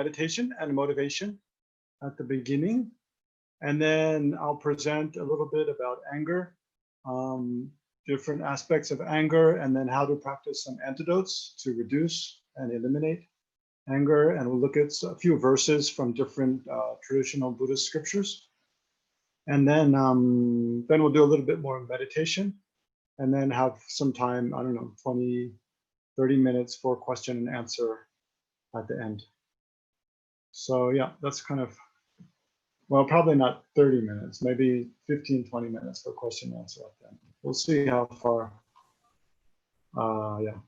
meditation and motivation at the beginning. And then I'll present a little bit about anger, different aspects of anger, and then how to practice some antidotes to reduce and eliminate anger. And we'll look at a few verses from different traditional Buddhist scriptures. And then we'll do a little bit more meditation, and then have some time, I don't know, 20, 30 minutes for question and answer at the end. So yeah, that's kind of, well, probably not 30 minutes, maybe 15, 20 minutes for question and answer at the end. We'll see how far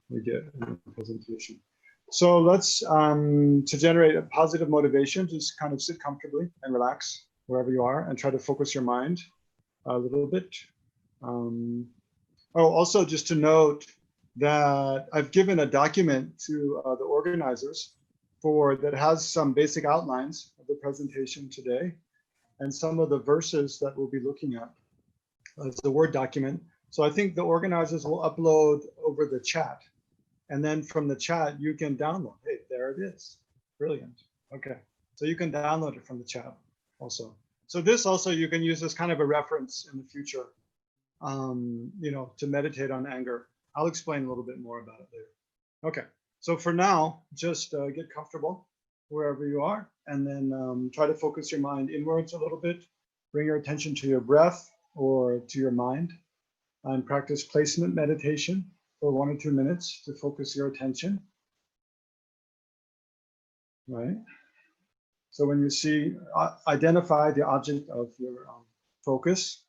we get in the presentation. So let's, to generate a positive motivation, just kind of sit comfortably and relax wherever you are and try to focus your mind a little bit. Also just to note that I've given a document to the organizers that has some basic outlines of the presentation today and some of the verses that we'll be looking at as the Word document. So I think the organizers will upload over the chat, and then from the chat you can download. Hey, there it is. Brilliant. Okay, so you can download it from the chat also. So this also you can use as kind of a reference in the future, to meditate on anger. I'll explain a little bit more about it later. Okay, so for now, just get comfortable wherever you are, and then try to focus your mind inwards a little bit. Bring your attention to your breath or to your mind, and practice placement meditation for 1 or 2 minutes to focus your attention. Right. So when you see, identify the object of your focus,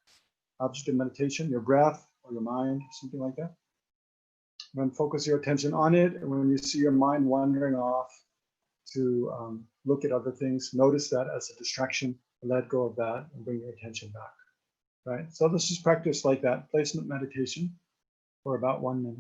object of meditation, your breath or your mind, something like that. Then focus your attention on it, and when you see your mind wandering off to look at other things, notice that as a distraction, let go of that and bring your attention back. Right. So let's just practice like that, placement meditation for about 1 minute.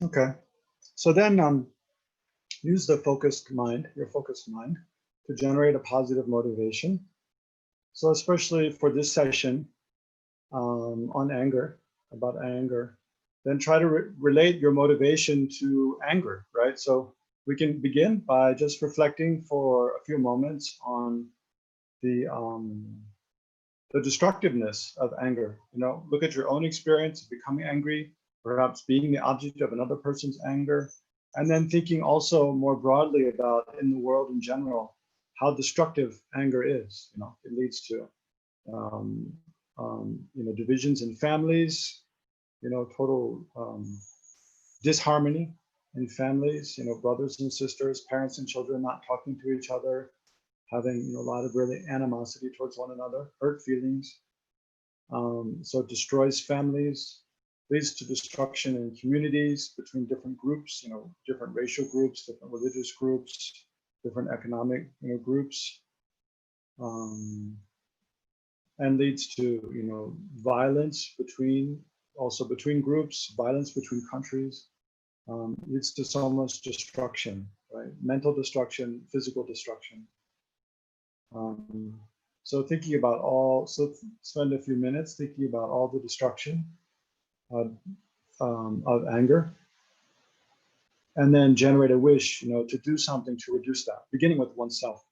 Okay, so then use the focused mind, your focused mind, to generate a positive motivation. So especially for this session on anger, about anger, then try to relate your motivation to anger, right? So we can begin by just reflecting for a few moments on the destructiveness of anger. Look at your own experience of becoming angry, perhaps being the object of another person's anger, and then thinking also more broadly about, in the world in general, how destructive anger is. It leads to divisions in families, total disharmony in families, brothers and sisters, parents and children not talking to each other, having a lot of really animosity towards one another, hurt feelings. So it destroys families, leads to destruction in communities between different groups, different racial groups, different religious groups, different economic groups, and leads to violence between groups, violence between countries, leads to so much destruction, right? Mental destruction, physical destruction. So thinking about all, so spend a few minutes thinking about all the destruction of anger, and then generate a wish, to do something to reduce that, beginning with oneself.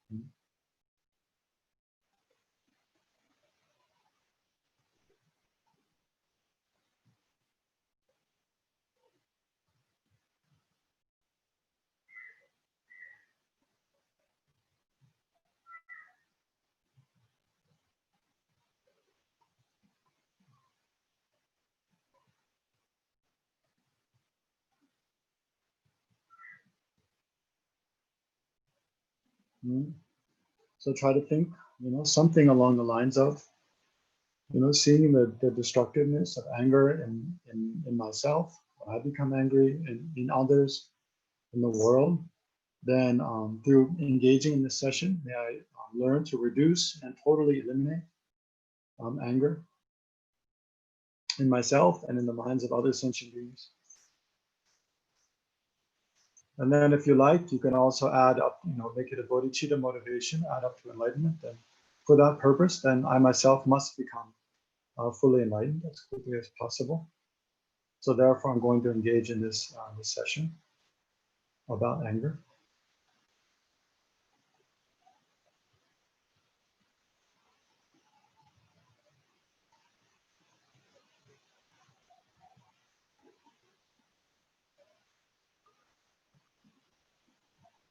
So try to think, something along the lines of, seeing the destructiveness of anger in myself. When I become angry in others, in the world, then through engaging in this session, may I learn to reduce and totally eliminate anger in myself and in the minds of other sentient beings. And then if you like, you can also add up, make it a bodhicitta motivation, add up to enlightenment. And for that purpose, then I myself must become fully enlightened as quickly as possible. So therefore, I'm going to engage in this session about anger.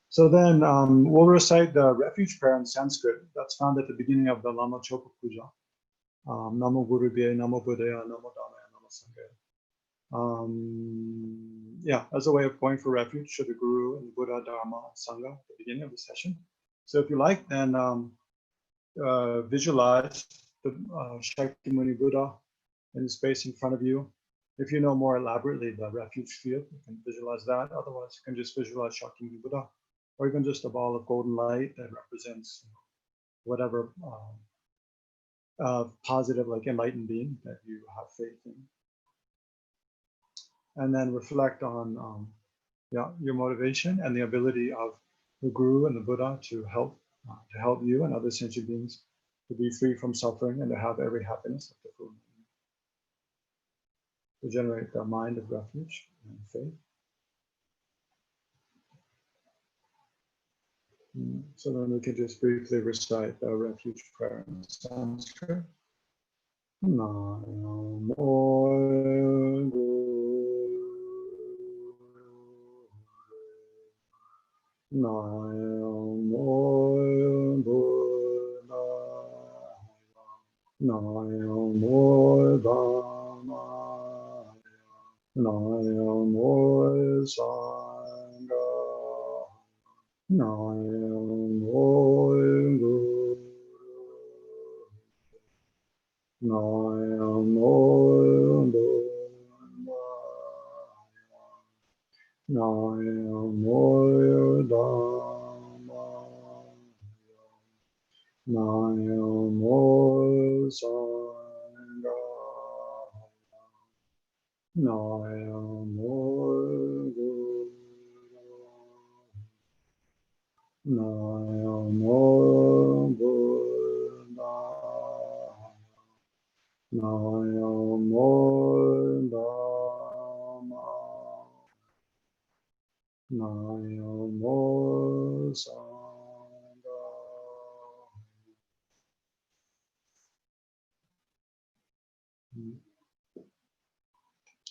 So then we'll recite the refuge prayer in Sanskrit that's found at the beginning of the Lama Chopa Puja. Namo Gurubhye, Namo Buddhaya, Namo Dhammaya, Namo Sanghaya. Yeah, as a way of going for refuge to the Guru and Buddha, Dharma, Sangha at the beginning of the session. So if you like, then visualize the Shakyamuni Buddha in the space in front of you. If you know more elaborately the refuge field, you can visualize that. Otherwise, you can just visualize Shakyamuni Buddha, or even just a ball of golden light that represents whatever positive, like enlightened being that you have faith in. And then reflect on your motivation and the ability of the Guru and the Buddha to help you and other sentient beings to be free from suffering and to have every happiness of the full. To generate the mind of refuge and faith. So then we can just briefly recite the refuge prayer in Sanskrit.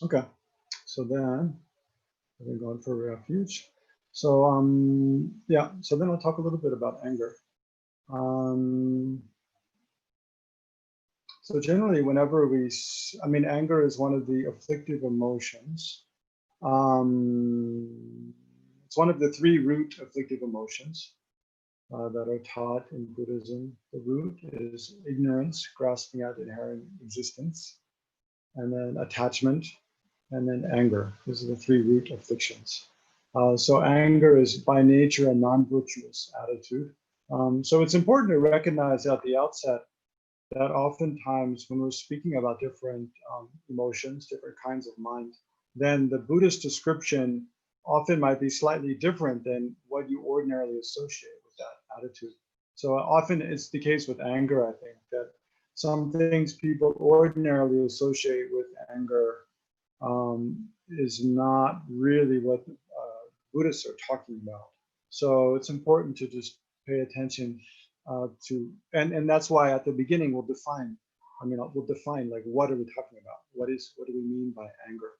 Okay, so then we're going for refuge. So yeah, so then I'll talk a little bit about anger. So generally, whenever anger is one of the afflictive emotions. It's one of the three root afflictive emotions that are taught in Buddhism. The root is ignorance, grasping at inherent existence, and then attachment, and then anger. These are the three root afflictions. So anger is by nature a non-virtuous attitude. So it's important to recognize at the outset that oftentimes when we're speaking about different emotions, different kinds of mind, then the Buddhist description often might be slightly different than what you ordinarily associate with that attitude. So often it's the case with anger, I think, that some things people ordinarily associate with anger is not really what Buddhists are talking about. So it's important to just pay attention and that's why at the beginning we'll define, we'll define like what are we talking about? What do we mean by anger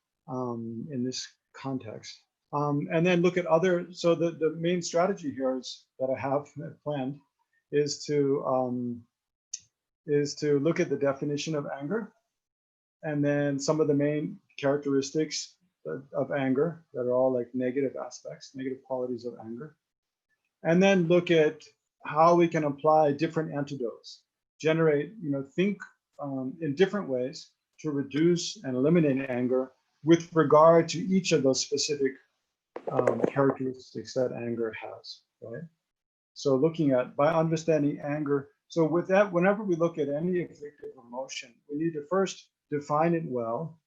in this context? And then look at so the main strategy here that I have planned is to look at the definition of anger and then some of the main characteristics of anger that are all like negative aspects, negative qualities of anger. And then look at how we can apply different antidotes, think in different ways to reduce and eliminate anger with regard to each of those specific characteristics that anger has, right? So by understanding anger, so with that, whenever we look at any afflictive emotion, we need to first define it well,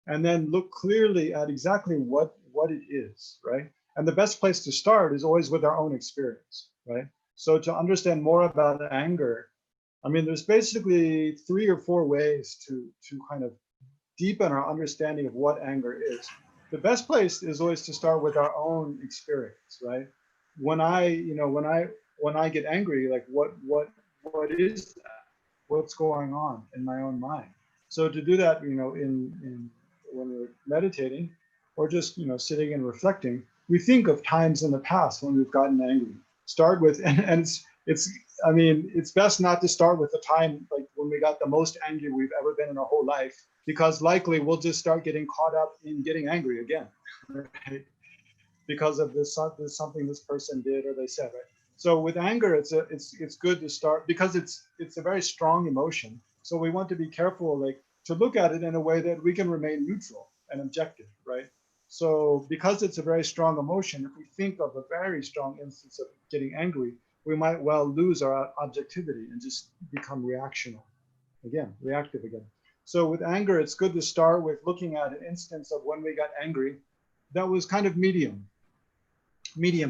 and then look clearly at exactly what it is, right? And the best place to start is always with our own experience, right? So to understand more about anger, there's basically 3 or 4 ways to kind of deepen our understanding of what anger is. The best place is always to start with our own experience, right? When I get angry, like what is that? What's going on in my own mind? So to do that, in when we're meditating or just sitting and reflecting, we think of times in the past when we've gotten angry. Start with and it's best not to start with the time like when we got the most angry we've ever been in our whole life, because likely we'll just start getting caught up in getting angry again, right? Because of this something this person did or they said, right? So with anger, it's good to start because it's a very strong emotion. So we want to be careful, like to look at it in a way that we can remain neutral and objective, right? So because it's a very strong emotion, if we think of a very strong instance of getting angry, we might well lose our objectivity and just become reactive again. So with anger, it's good to start with looking at an instance of when we got angry that was kind of medium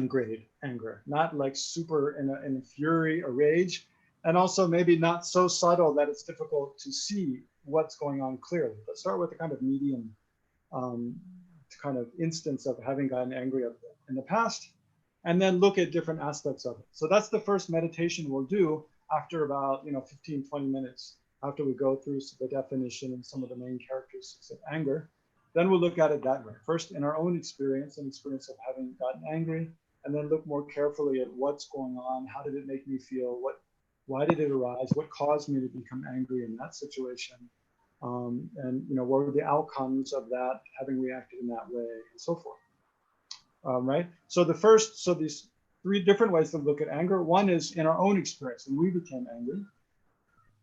grade anger, not like super in a fury or rage, and also maybe not so subtle that it's difficult to see what's going on clearly. But start with a kind of medium kind of instance of having gotten angry in the past, and then look at different aspects of it. So that's the first meditation we'll do after about 15, 20 minutes after we go through the definition and some of the main characteristics of anger. Then we'll look at it that way. First, in our own experience, an experience of having gotten angry, and then look more carefully at what's going on. How did it make me feel? Why did it arise? What caused me to become angry in that situation? And what were the outcomes of that, having reacted in that way, and so forth. Right? So these 3 different ways to look at anger. One is in our own experience, when we became angry.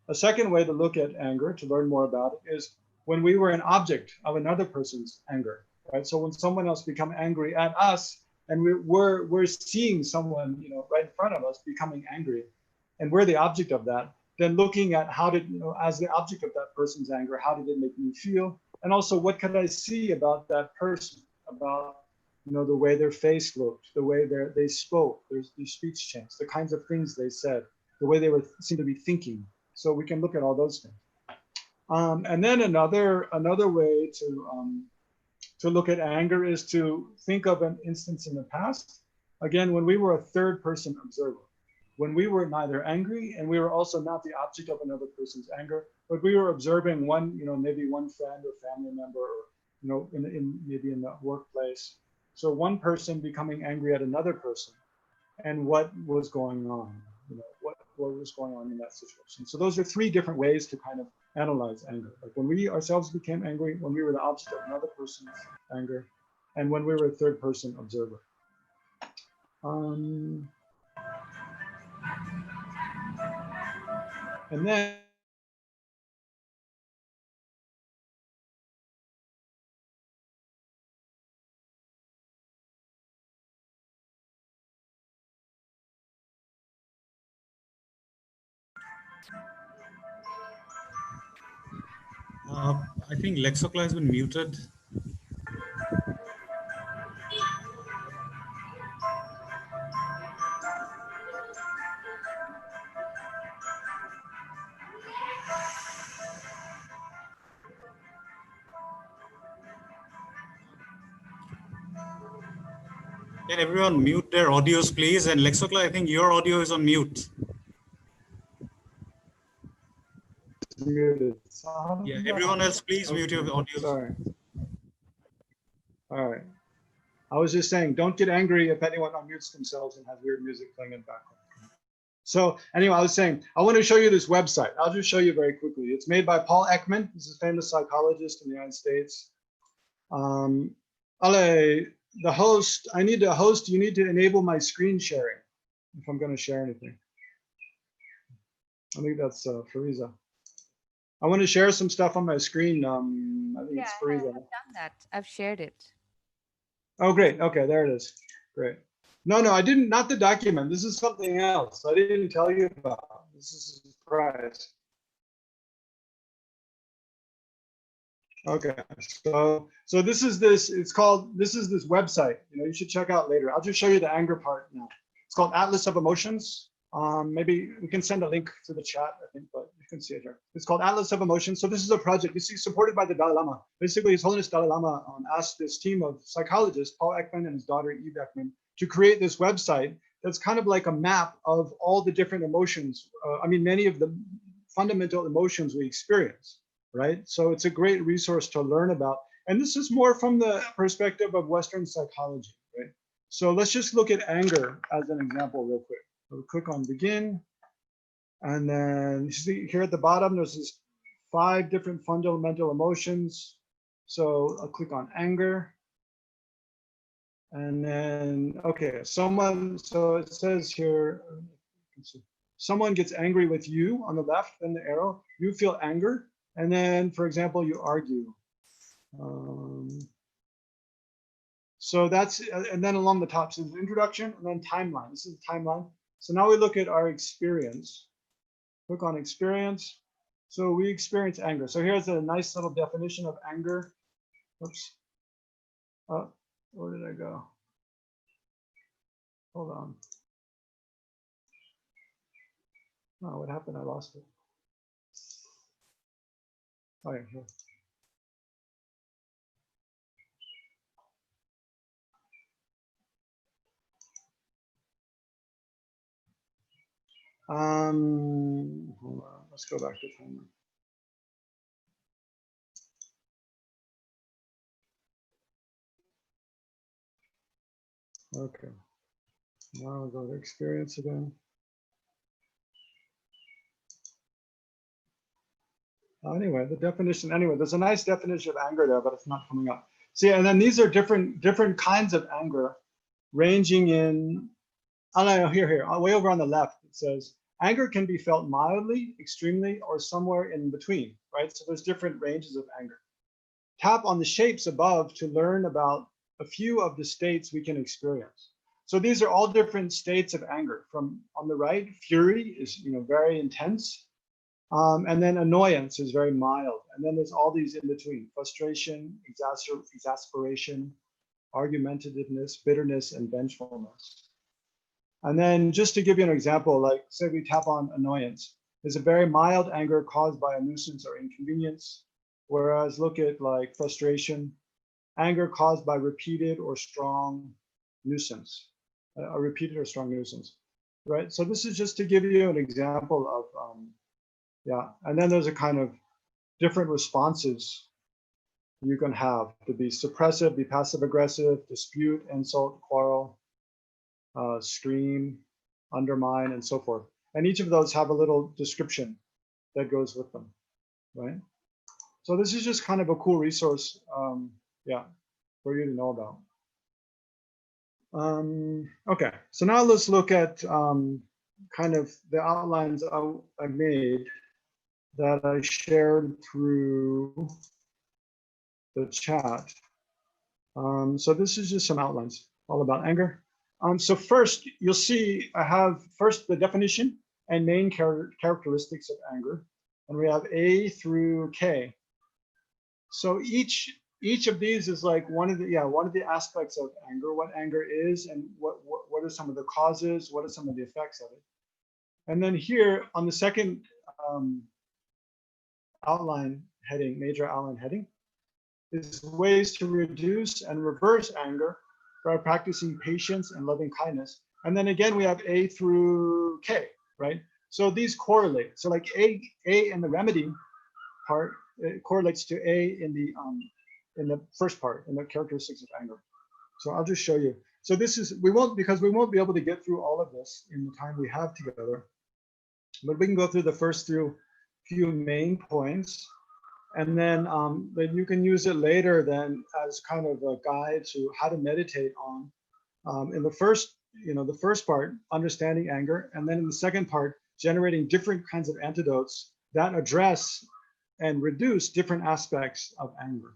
A second way to look at anger, to learn more about it, is when we were an object of another person's anger, right? So when someone else become angry at us, and we're seeing someone, right in front of us becoming angry, and we're the object of that, then looking at how did, as the object of that person's anger, how did it make me feel? And also, what could I see about that person, about the way their face looked, the way they spoke, their speech changed, the kinds of things they said, the way they seem to be thinking. So we can look at all those things. And then another way to look at anger is to think of an instance in the past, again, when we were a third person observer, when we were neither angry and we were also not the object of another person's anger, but we were observing maybe one friend or family member, or maybe in the workplace. So one person becoming angry at another person, and what was going on, what was going on in that situation. So those are 3 different ways to kind of analyze anger. Like when we ourselves became angry, when we were the object of another person's anger, and when we were a third person observer. And then I think Legtsok has been muted. Can everyone mute their audios, please? And Legtsok, I think your audio is on mute. It's muted. Yeah, everyone else, please mute your Okay, audios. sorry. All right. I was just saying, don't get angry if anyone unmutes themselves and has weird music playing in the background. So anyway, I was saying, I want to show you this website. I'll just show you very quickly. It's made by Paul Ekman. He's a famous psychologist in the United States. Ale, the host, I need to host, you need to enable my screen sharing if I'm going to share anything. I think that's Fariza. I want to share some stuff on my screen. I think it's Fariza. I've done that. I've shared it. Oh, great. Okay, there it is. Great. No, I didn't, not the document. This is something else I didn't tell you about. This is a surprise. Okay, so this is this, it's called, this is this website, you should check out later. I'll just show you the anger part now. It's called Atlas of Emotions. Maybe we can send a link to the chat, I think, but you can see it here. It's called Atlas of Emotions. So this is a project you see supported by the Dalai Lama. Basically, His Holiness Dalai Lama asked this team of psychologists, Paul Ekman and his daughter Eve Ekman, to create this website that's kind of like a map of all the different emotions. Many of the fundamental emotions we experience. Right? So it's a great resource to learn about. And this is more from the perspective of Western psychology, right? So let's just look at anger as an example real quick. We'll click on begin. And then you see here at the bottom, there's this 5 different fundamental emotions. So I'll click on anger. And then, okay, so it says here, someone gets angry with you on the left, then the arrow, you feel anger. And then, for example, you argue. So that's, and then along the top, so there's introduction and then timeline. This is the timeline. So now we look at our experience. Click on experience. So we experience anger. So here's a nice little definition of anger. Oops. Oh, where did I go? Hold on. Oh, what happened? I lost it. Oh, yeah, here. Hold on. Let's go back to timeline. Okay. Now I'll go to experience again. Anyway, the definition, there's a nice definition of anger there, but it's not coming up. See, and then these are different kinds of anger, ranging in, here, way over on the left, it says, anger can be felt mildly, extremely, or somewhere in between, right? So there's different ranges of anger. Tap on the shapes above to learn about a few of the states we can experience. So these are all different states of anger. From on the right, fury is very intense. And then annoyance is very mild. And then there's all these in between: frustration, exasperation, argumentativeness, bitterness, and vengefulness. And then just to give you an example, like say we tap on annoyance, is a very mild anger caused by a nuisance or inconvenience. Whereas look at like frustration, anger caused by repeated or strong nuisance, a repeated or strong nuisance, right? So this is just to give you an example of, yeah, and then there's a kind of different responses you can have to be suppressive, be passive aggressive, dispute, insult, quarrel, scream, undermine, and so forth. And each of those have a little description that goes with them, right? So this is just kind of a cool resource, yeah, for you to know about. Okay, so now let's look at kind of the outlines I made that I shared through the chat. So this is just some outlines all about anger. So first, you'll see I have first the definition and main characteristics of anger, and we have A through K. So each of these is like one of the aspects of anger, what anger is, and what are some of the causes, what are some of the effects of it. And then here on the second outline heading, major outline heading, is ways to reduce and reverse anger by practicing patience and loving kindness. And then again, we have A through K, right? So these correlate. So like A in the remedy part, it correlates to A in the first part, in the characteristics of anger. So I'll just show you. So this is, we won't be able to get through all of this in the time we have together, but we can go through the first few main points, and then you can use it later then as kind of a guide to how to meditate on. In the first, the first part, understanding anger, and then in the second part, generating different kinds of antidotes that address and reduce different aspects of anger,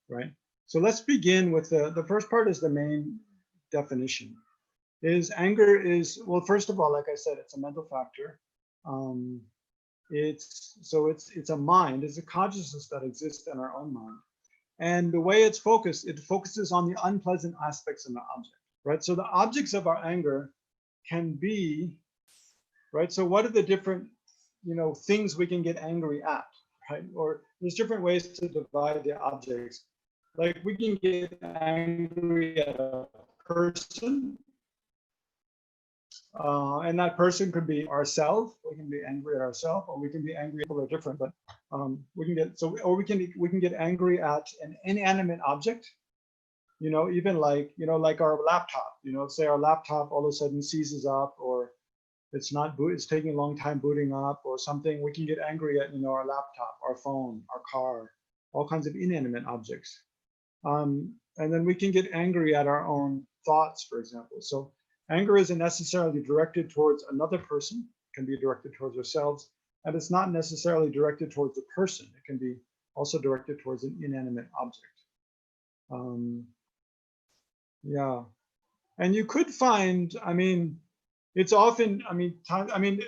right? So let's begin with the first part is the main definition. Anger is, well, first of all, like I said, it's a mental factor. It's a mind, it's a consciousness that exists in our own mind. And the way it's focused, it focuses on the unpleasant aspects of the object, right? So the objects of our anger can be, right? So what are the different, things we can get angry at, right? Or there's different ways to divide the objects. Like we can get angry at a person, and that person could be ourselves. We can be angry at ourselves, or we can be angry. People are different, but we can get or we can get angry at an inanimate object. Even like like our laptop. Say our laptop all of a sudden seizes up, or it's taking a long time booting up, or something. We can get angry at our laptop, our phone, our car, all kinds of inanimate objects. And then we can get angry at our own thoughts, for example. So anger isn't necessarily directed towards another person. It can be directed towards ourselves, and it's not necessarily directed towards a person. It can be also directed towards an inanimate object. Yeah, and you could find, it's often,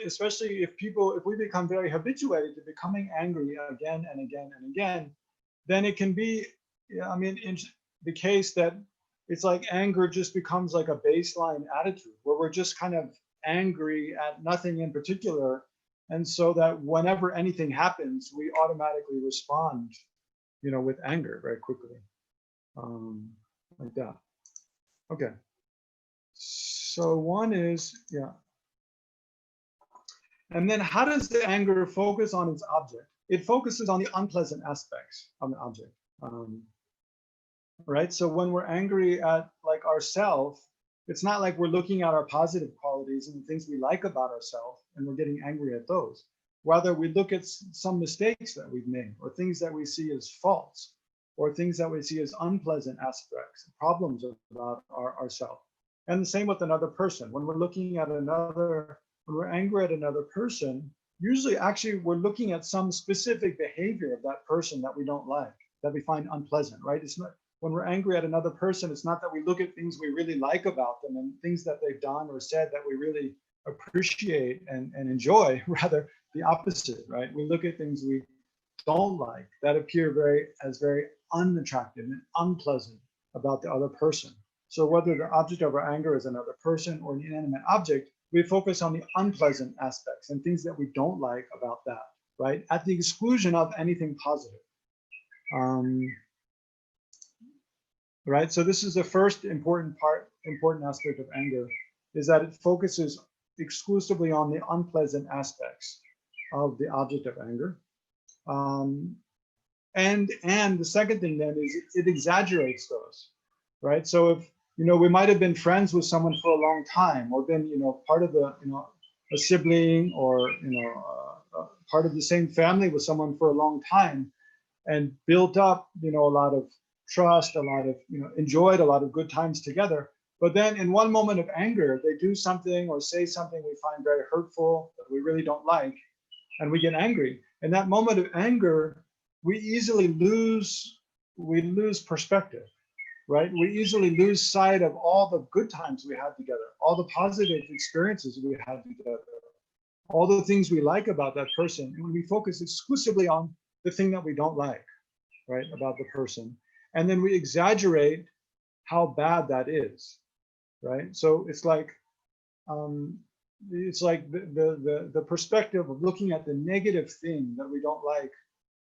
especially if we become very habituated to becoming angry again and again and again, then it can be, in the case that it's like anger just becomes like a baseline attitude where we're just kind of angry at nothing in particular. And so that whenever anything happens, we automatically respond, with anger very quickly, like that. Okay. So one is, yeah. And then how does the anger focus on its object? It focuses on the unpleasant aspects of the object. Right? So when we're angry at like ourselves, it's not like we're looking at our positive qualities and the things we like about ourselves and we're getting angry at those. Rather, we look at some mistakes that we've made, or things that we see as faults, or things that we see as unpleasant aspects, problems about ourselves. And the same with another person. When we're angry at another person, usually actually we're looking at some specific behavior of that person that we don't like, that we find unpleasant, right? It's not, when we're angry at another person, it's not that we look at things we really like about them and things that they've done or said that we really appreciate and enjoy, rather the opposite, right? We look at things we don't like that appear very unattractive and unpleasant about the other person. So whether the object of our anger is another person or an inanimate object, we focus on the unpleasant aspects and things that we don't like about that, right? At the exclusion of anything positive. Right, so this is the first important aspect of anger, is that it focuses exclusively on the unpleasant aspects of the object of anger. And the second thing then is it exaggerates those, right? So if, we might have been friends with someone for a long time, or been, part of the, a sibling, or, part of the same family with someone for a long time, and built up, a lot of trust, a lot of, enjoyed a lot of good times together. But then in one moment of anger, they do something or say something we find very hurtful that we really don't like, and we get angry. In that moment of anger, we easily lose perspective, right? We easily lose sight of all the good times we had together, all the positive experiences we had together, all the things we like about that person. And when we focus exclusively on the thing that we don't like, right, about the person, and then we exaggerate how bad that is, right? So it's like the perspective of looking at the negative thing that we don't like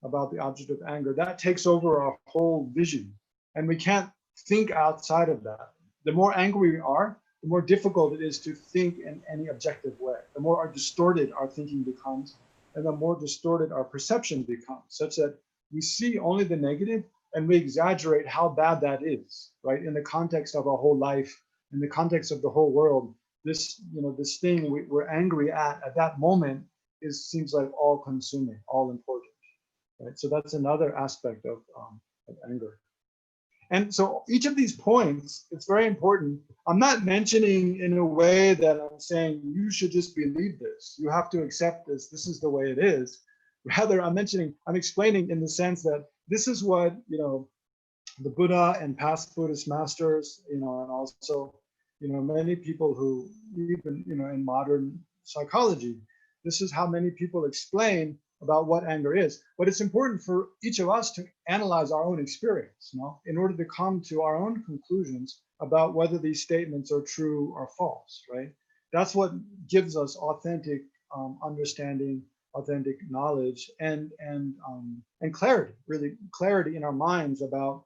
about the object of anger, that takes over our whole vision, and we can't think outside of that. the more angry we are, the more difficult it is to think in any objective way. The more distorted our thinking becomes, and the more distorted our perception becomes, such that we see only the negative and we exaggerate how bad that is, right? In the context of our whole life, in the context of the whole world, this, this thing we're angry at that moment seems like all consuming, all important, right? So that's another aspect of anger. And so each of these points, it's very important. I'm not mentioning in a way that I'm saying you should just believe this. You have to accept this. This is the way it is. Rather, I'm explaining in the sense that this is what, the Buddha and past Buddhist masters, and also, many people who even, in modern psychology, this is how many people explain about what anger is. But it's important for each of us to analyze our own experience, in order to come to our own conclusions about whether these statements are true or false, right? That's what gives us authentic understanding, authentic knowledge, and clarity, really clarity in our minds about,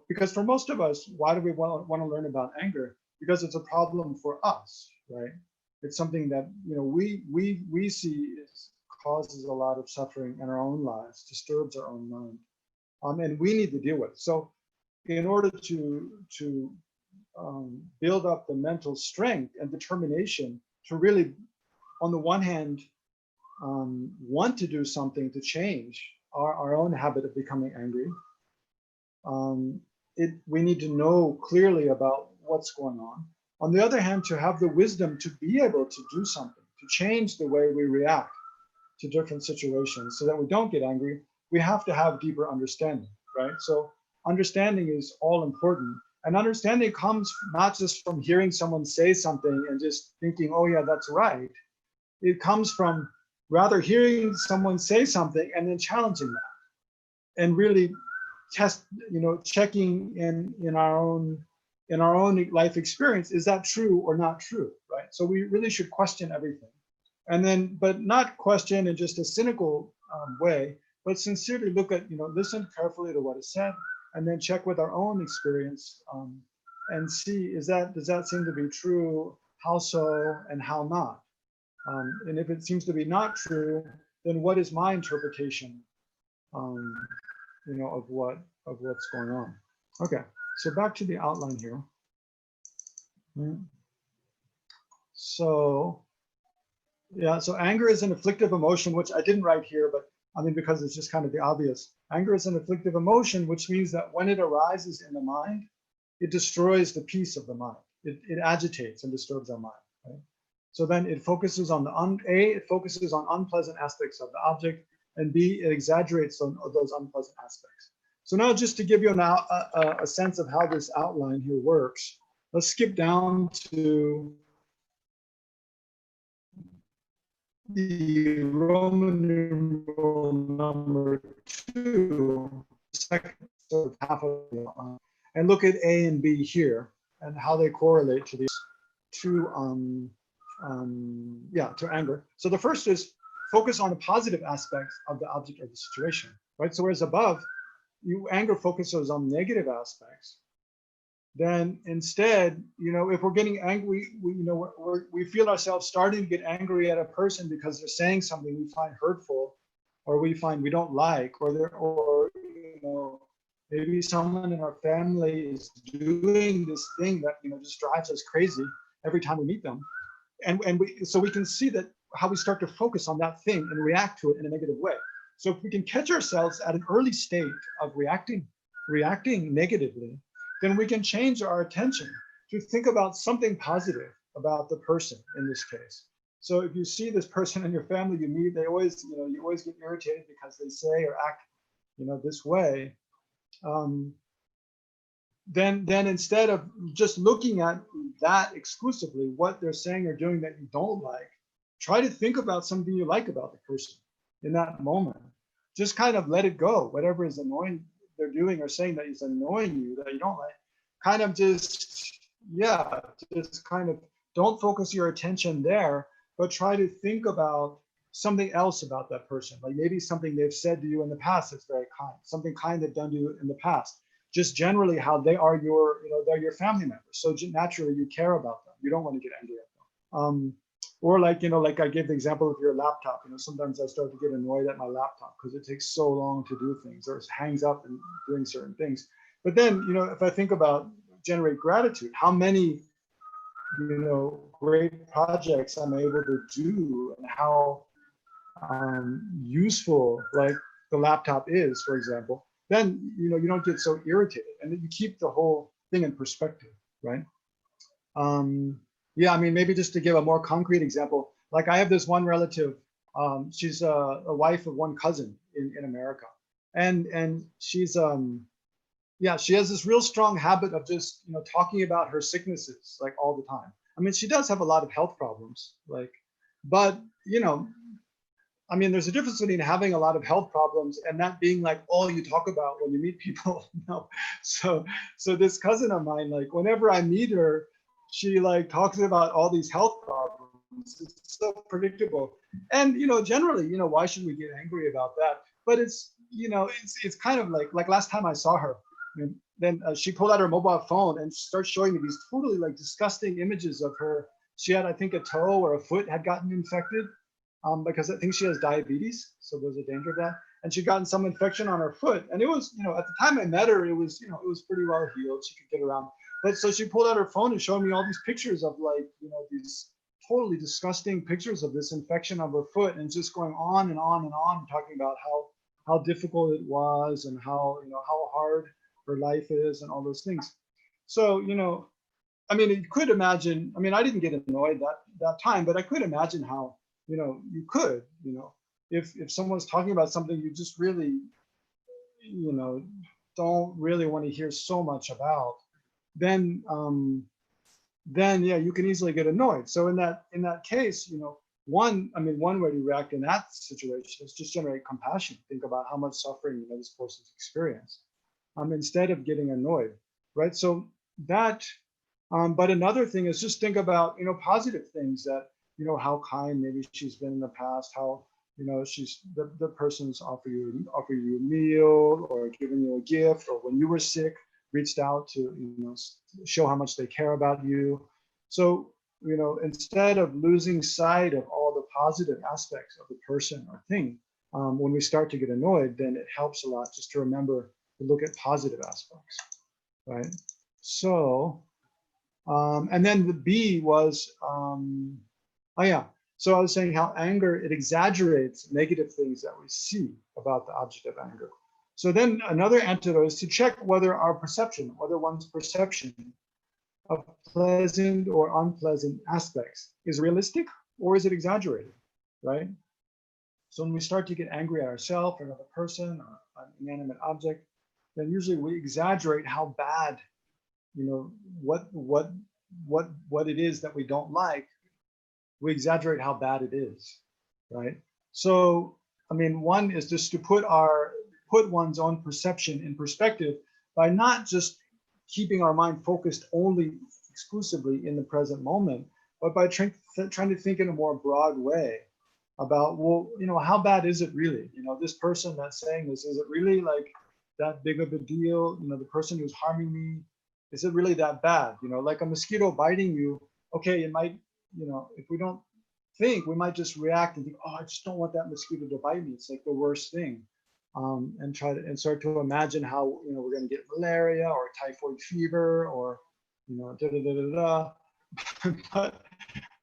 because for most of us, why do we want to learn about anger? Because it's a problem for us, right? It's something that, we see causes a lot of suffering in our own lives, disturbs our own mind, and we need to deal with it. So in order to build up the mental strength and determination to really, on the one hand, want to do something to change our own habit of becoming angry, we need to know clearly about what's going on. On the other hand, to have the wisdom to be able to do something, to change the way we react to different situations so that we don't get angry, we have to have deeper understanding, right? So understanding is all important. And understanding comes not just from hearing someone say something and just thinking, oh yeah, that's right. It comes from rather hearing someone say something and then challenging that and really checking in our own life experience, is that true or not true, right? So we really should question everything. And then, but not question in just a cynical way, but sincerely look at, listen carefully to what is said, and then check with our own experience and see, does that seem to be true? How so and how not? And if it seems to be not true, then what is my interpretation, of what's going on? Okay, so back to the outline here. So. Yeah, so anger is an afflictive emotion, which I didn't write here, but because it's just kind of the obvious. Anger is an afflictive emotion, which means that when it arises in the mind, it destroys the peace of the mind. It agitates and disturbs our mind, right? So then it focuses on it focuses on unpleasant aspects of the object, and B, it exaggerates on those unpleasant aspects. So now just to give you a sense of how this outline here works, let's skip down to the Roman numeral number 2, second sort of half of the outline, and look at A and B here and how they correlate to these to anger. So the first is focus on the positive aspects of the object or the situation, right? So whereas above, anger focuses on negative aspects, then instead, if we're getting angry, we feel ourselves starting to get angry at a person because they're saying something we find hurtful, or we find we don't like, or maybe someone in our family is doing this thing that just drives us crazy every time we meet them, so we can see that how we start to focus on that thing and react to it in a negative way. So if we can catch ourselves at an early state of reacting negatively, then we can change our attention to think about something positive about the person in this case. So if you see this person in your family you meet, they always, you always get irritated because they say or act, this way. Then instead of just looking at that exclusively, what they're saying or doing that you don't like, try to think about something you like about the person in that moment. Just kind of let it go, whatever is annoying they're doing or saying that is annoying you, that you don't like, kind of just kind of don't focus your attention there, but try to think about something else about that person, like maybe something they've said to you in the past that's very kind, something kind they've done to you in the past. just generally how they are your, they're your family members. So naturally you care about them. You don't want to get angry at them. Or like, like I gave the example of your laptop, sometimes I start to get annoyed at my laptop because it takes so long to do things, or it hangs up and doing certain things. But then, if I think about generate gratitude, how many, great projects I'm able to do, and how useful like the laptop is, for example, then, you don't get so irritated, and then you keep the whole thing in perspective, right? Yeah, I mean, maybe just to give a more concrete example, like I have this one relative, she's a wife of one cousin in America. And she's, yeah, she has this real strong habit of just, talking about her sicknesses like all the time. I mean, she does have a lot of health problems, like, but, I mean, there's a difference between having a lot of health problems and that being like all you talk about when you meet people. No. So this cousin of mine, like whenever I meet her, she like talks about all these health problems. It's so predictable. And, generally, why should we get angry about that? But it's, it's kind of like last time I saw her, and then she pulled out her mobile phone and starts showing me these totally like disgusting images of her. She had, I think, a toe or a foot had gotten infected. Because I think she has diabetes, so there's a danger of that. And she'd gotten some infection on her foot, and it was, at the time I met her, it was, it was pretty well healed. She could get around. But so she pulled out her phone and showed me all these pictures of like, these totally disgusting pictures of this infection of her foot, and just going on and on and on, talking about how difficult it was, and how, how hard her life is, and all those things. So, I mean, you could imagine, I mean, I didn't get annoyed that time, but I could imagine how, you could, if someone's talking about something you just really, don't really want to hear so much about, then yeah, you can easily get annoyed. So in that case, one way to react in that situation is just generate compassion. Think about how much suffering, this person's experienced, instead of getting annoyed, right? So that, but another thing is just think about, positive things that, how kind maybe she's been in the past, how, she's the person's offer you a meal, or giving you a gift, or when you were sick, reached out to, show how much they care about you. So, instead of losing sight of all the positive aspects of the person or thing, when we start to get annoyed, then it helps a lot just to remember to look at positive aspects, right? So, and then the B was, oh yeah, so I was saying how anger, it exaggerates negative things that we see about the object of anger. So then another antidote is to check whether one's perception of pleasant or unpleasant aspects is realistic, or is it exaggerated, right? So when we start to get angry at ourselves or another person or an inanimate object, then usually we exaggerate how bad, what it is that we don't like. We exaggerate how bad it is, right? So, I mean, one is just to put one's own perception in perspective by not just keeping our mind focused only exclusively in the present moment, but by trying to think in a more broad way about, well, how bad is it really? This person that's saying this, is it really like that big of a deal? The person who's harming me, is it really that bad? Like a mosquito biting you, okay, it might, if we don't think, we might just react and think, oh, I just don't want that mosquito to bite me. It's like the worst thing. And start to imagine how, we're going to get malaria or typhoid fever, or, da da da da da.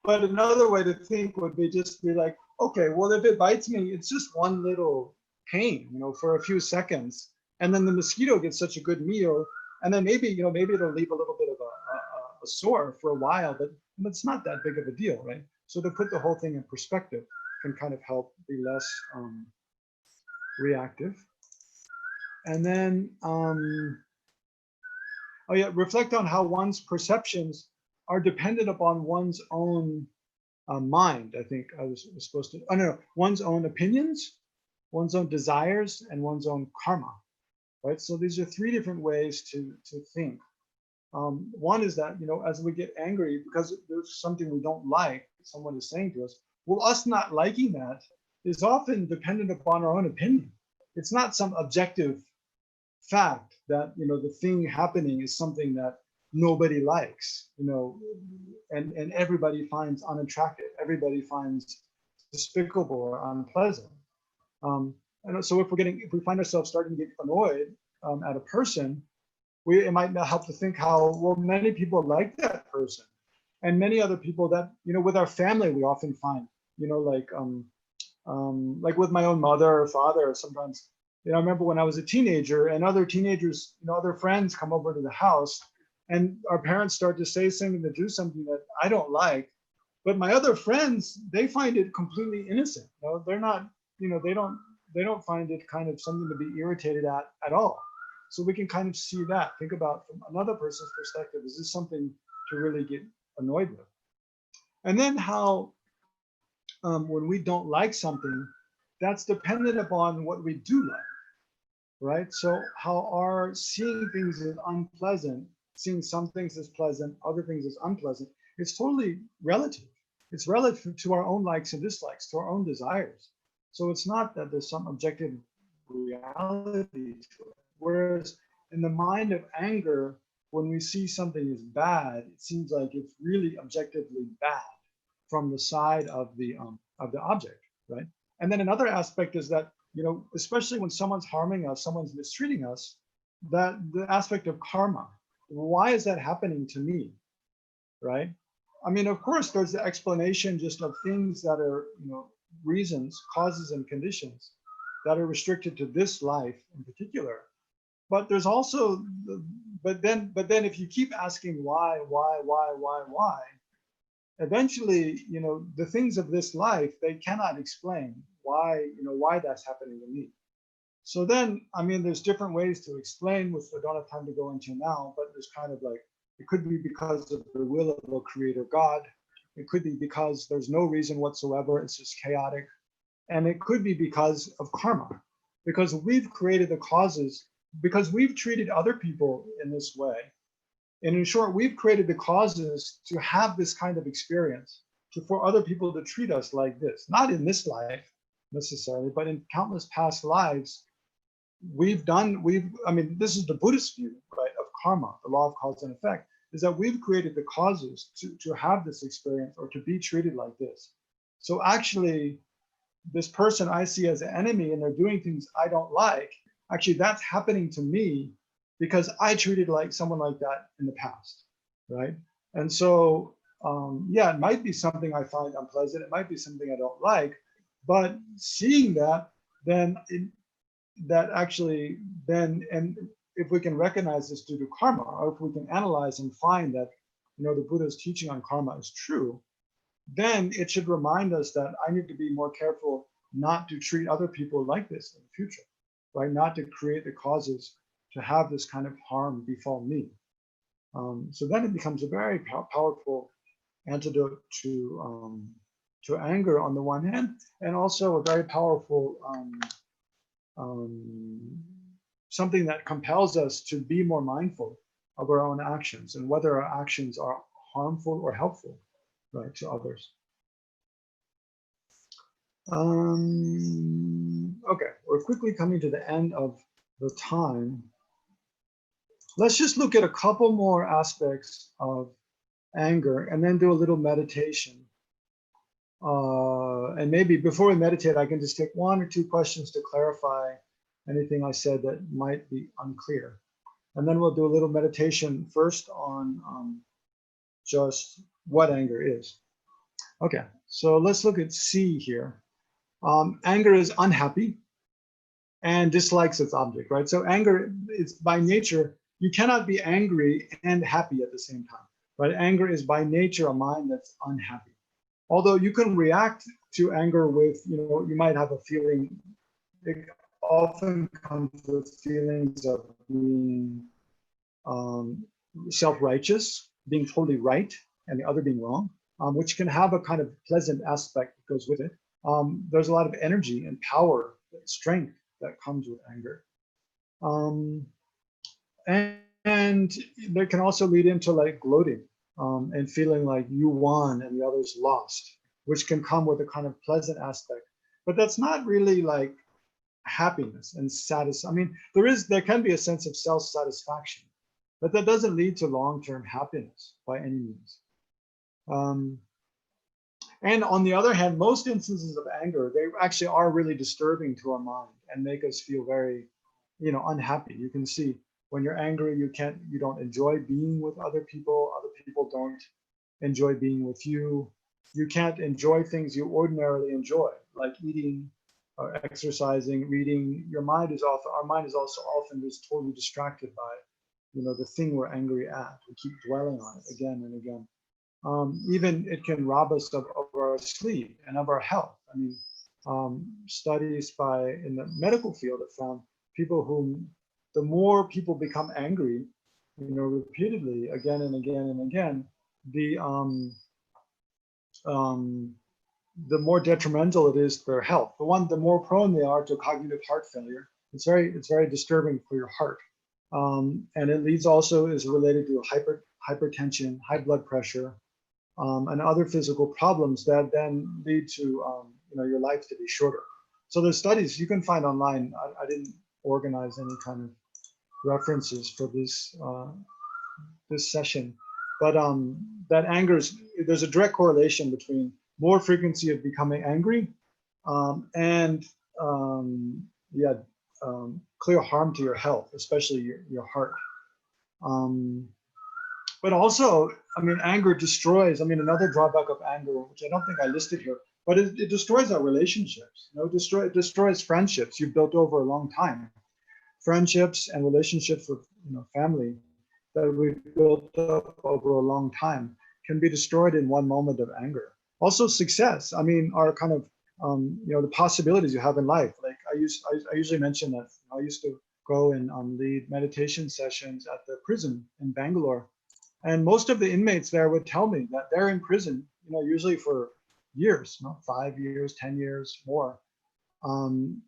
But another way to think would be just be like, okay, well, if it bites me, it's just one little pain, for a few seconds. And then the mosquito gets such a good meal. And then maybe it'll leave a little bit of a sore for a while, but it's not that big of a deal, right? So to put the whole thing in perspective can kind of help be less reactive. And then, oh yeah, reflect on how one's perceptions are dependent upon one's own mind. I think I was supposed to, no, one's own opinions, one's own desires, and one's own karma, right? So these are three different ways to think. One is that, as we get angry because there's something we don't like, someone is saying to us, well, us not liking that is often dependent upon our own opinion. It's not some objective fact that, the thing happening is something that nobody likes, and everybody finds unattractive, everybody finds despicable or unpleasant. And so if we find ourselves starting to get annoyed at a person, it might not help to think how, well, many people like that person, and many other people that, with our family, we often find, like with my own mother or father, sometimes, I remember when I was a teenager and other teenagers, other friends come over to the house and our parents start to say something, to do something that I don't like, but my other friends, they find it completely innocent. They're not, they don't find it kind of something to be irritated at all. So we can kind of see that, think about from another person's perspective, is this something to really get annoyed with? And then how, when we don't like something, that's dependent upon what we do like, right? So how our seeing things as unpleasant, seeing some things as pleasant, other things as unpleasant, it's totally relative. It's relative to our own likes and dislikes, to our own desires. So it's not that there's some objective reality to it. Whereas in the mind of anger, when we see something as bad, it seems like it's really objectively bad from the side of the object, right? And then another aspect is that, especially when someone's harming us, someone's mistreating us, that the aspect of karma. Why is that happening to me, right? I mean, of course, there's the explanation just of things that are, reasons, causes, and conditions that are restricted to this life in particular. But there's also, but then if you keep asking why, eventually, the things of this life, they cannot explain why, why that's happening to me. So then, I mean, there's different ways to explain, which I don't have time to go into now, but there's kind of like, it could be because of the will of a creator God. It could be because there's no reason whatsoever, it's just chaotic. And it could be because of karma, because we've created the causes, because we've treated other people in this way. And in short, we've created the causes to have this kind of experience, for other people to treat us like this, not in this life necessarily, but in countless past lives. I mean, this is the Buddhist view, right, of karma, the law of cause and effect, is that we've created the causes to have this experience or to be treated like this. So actually, this person I see as an enemy and they're doing things I don't like, actually that's happening to me because I treated like someone like that in the past, right? And so, yeah, it might be something I find unpleasant. It might be something I don't like, but seeing that, then that actually then, and if we can recognize this due to karma, or if we can analyze and find that, the Buddha's teaching on karma is true, then it should remind us that I need to be more careful not to treat other people like this in the future, right? Not to create the causes to have this kind of harm befall me. So then it becomes a very powerful antidote to anger on the one hand, and also a very powerful something that compels us to be more mindful of our own actions and whether our actions are harmful or helpful, right, to others. Okay, we're quickly coming to the end of the time. Let's just look at a couple more aspects of anger and then do a little meditation. And maybe before we meditate, I can just take one or two questions to clarify anything I said that might be unclear. And then we'll do a little meditation first on just what anger is. Okay, so let's look at C here. Anger is unhappy and dislikes its object, right? So anger is by nature, you cannot be angry and happy at the same time, right? Anger is by nature a mind that's unhappy. Although you can react to anger with, you might have a feeling, it often comes with feelings of being self-righteous, being totally right, and the other being wrong, which can have a kind of pleasant aspect that goes with it. There's a lot of energy and power, strength that comes with anger. And there can also lead into like gloating and feeling like you won and the others lost, which can come with a kind of pleasant aspect. But that's not really like happiness and satisfaction. I mean, there can be a sense of self-satisfaction, but that doesn't lead to long-term happiness by any means. And on the other hand, most instances of anger, they actually are really disturbing to our mind and make us feel very, unhappy. You can see when you're angry, you don't enjoy being with other people. Other people don't enjoy being with you. You can't enjoy things you ordinarily enjoy, like eating or exercising, reading. Our mind is also often just totally distracted by, the thing we're angry at. We keep dwelling on it again and again. Even it can rob us of our sleep and of our health. I mean, studies in the medical field have found people whom, the more people become angry, repeatedly again and again and again, the more detrimental it is to their health. The more prone they are to cognitive heart failure. It's very disturbing for your heart. And it is related to hypertension, high blood pressure, and other physical problems that then lead to your life to be shorter. So there's studies you can find online. I didn't organize any kind of references for this session, but there's a direct correlation between more frequency of becoming angry and clear harm to your health, especially your heart. But also, I mean, anger destroys. I mean, another drawback of anger, which I don't think I listed here, but it destroys our relationships. It destroys friendships you've built over a long time. Friendships and relationships with family that we've built up over a long time can be destroyed in one moment of anger. Also, success. I mean, our kind of the possibilities you have in life. Like I usually mention that I used to go and lead meditation sessions at the prison in Bangalore. And most of the inmates there would tell me that they're in prison, usually for years, 5 years, 10 years, more.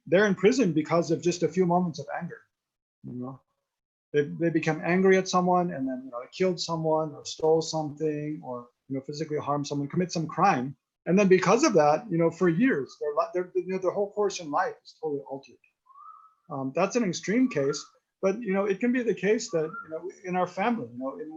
They're in prison because of just a few moments of anger. They become angry at someone, and then they killed someone or stole something, or physically harmed someone, commit some crime, and then because of that, for years, their whole course in life is totally altered. That's an extreme case, but it can be the case that in our family, in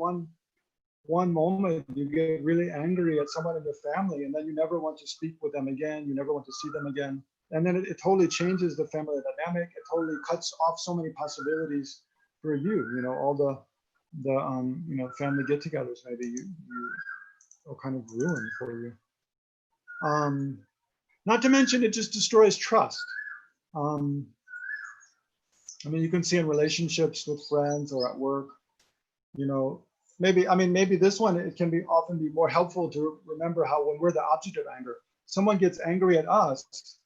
one moment you get really angry at someone in your family, and then you never want to speak with them again, you never want to see them again, and then it totally changes the family dynamic. It totally cuts off so many possibilities for you. All the family get-togethers maybe you are kind of ruined for you. Not to mention, it just destroys trust. I mean, you can see in relationships with friends or at work, maybe this one, it can often be more helpful to remember how when we're the object of anger, someone gets angry at us,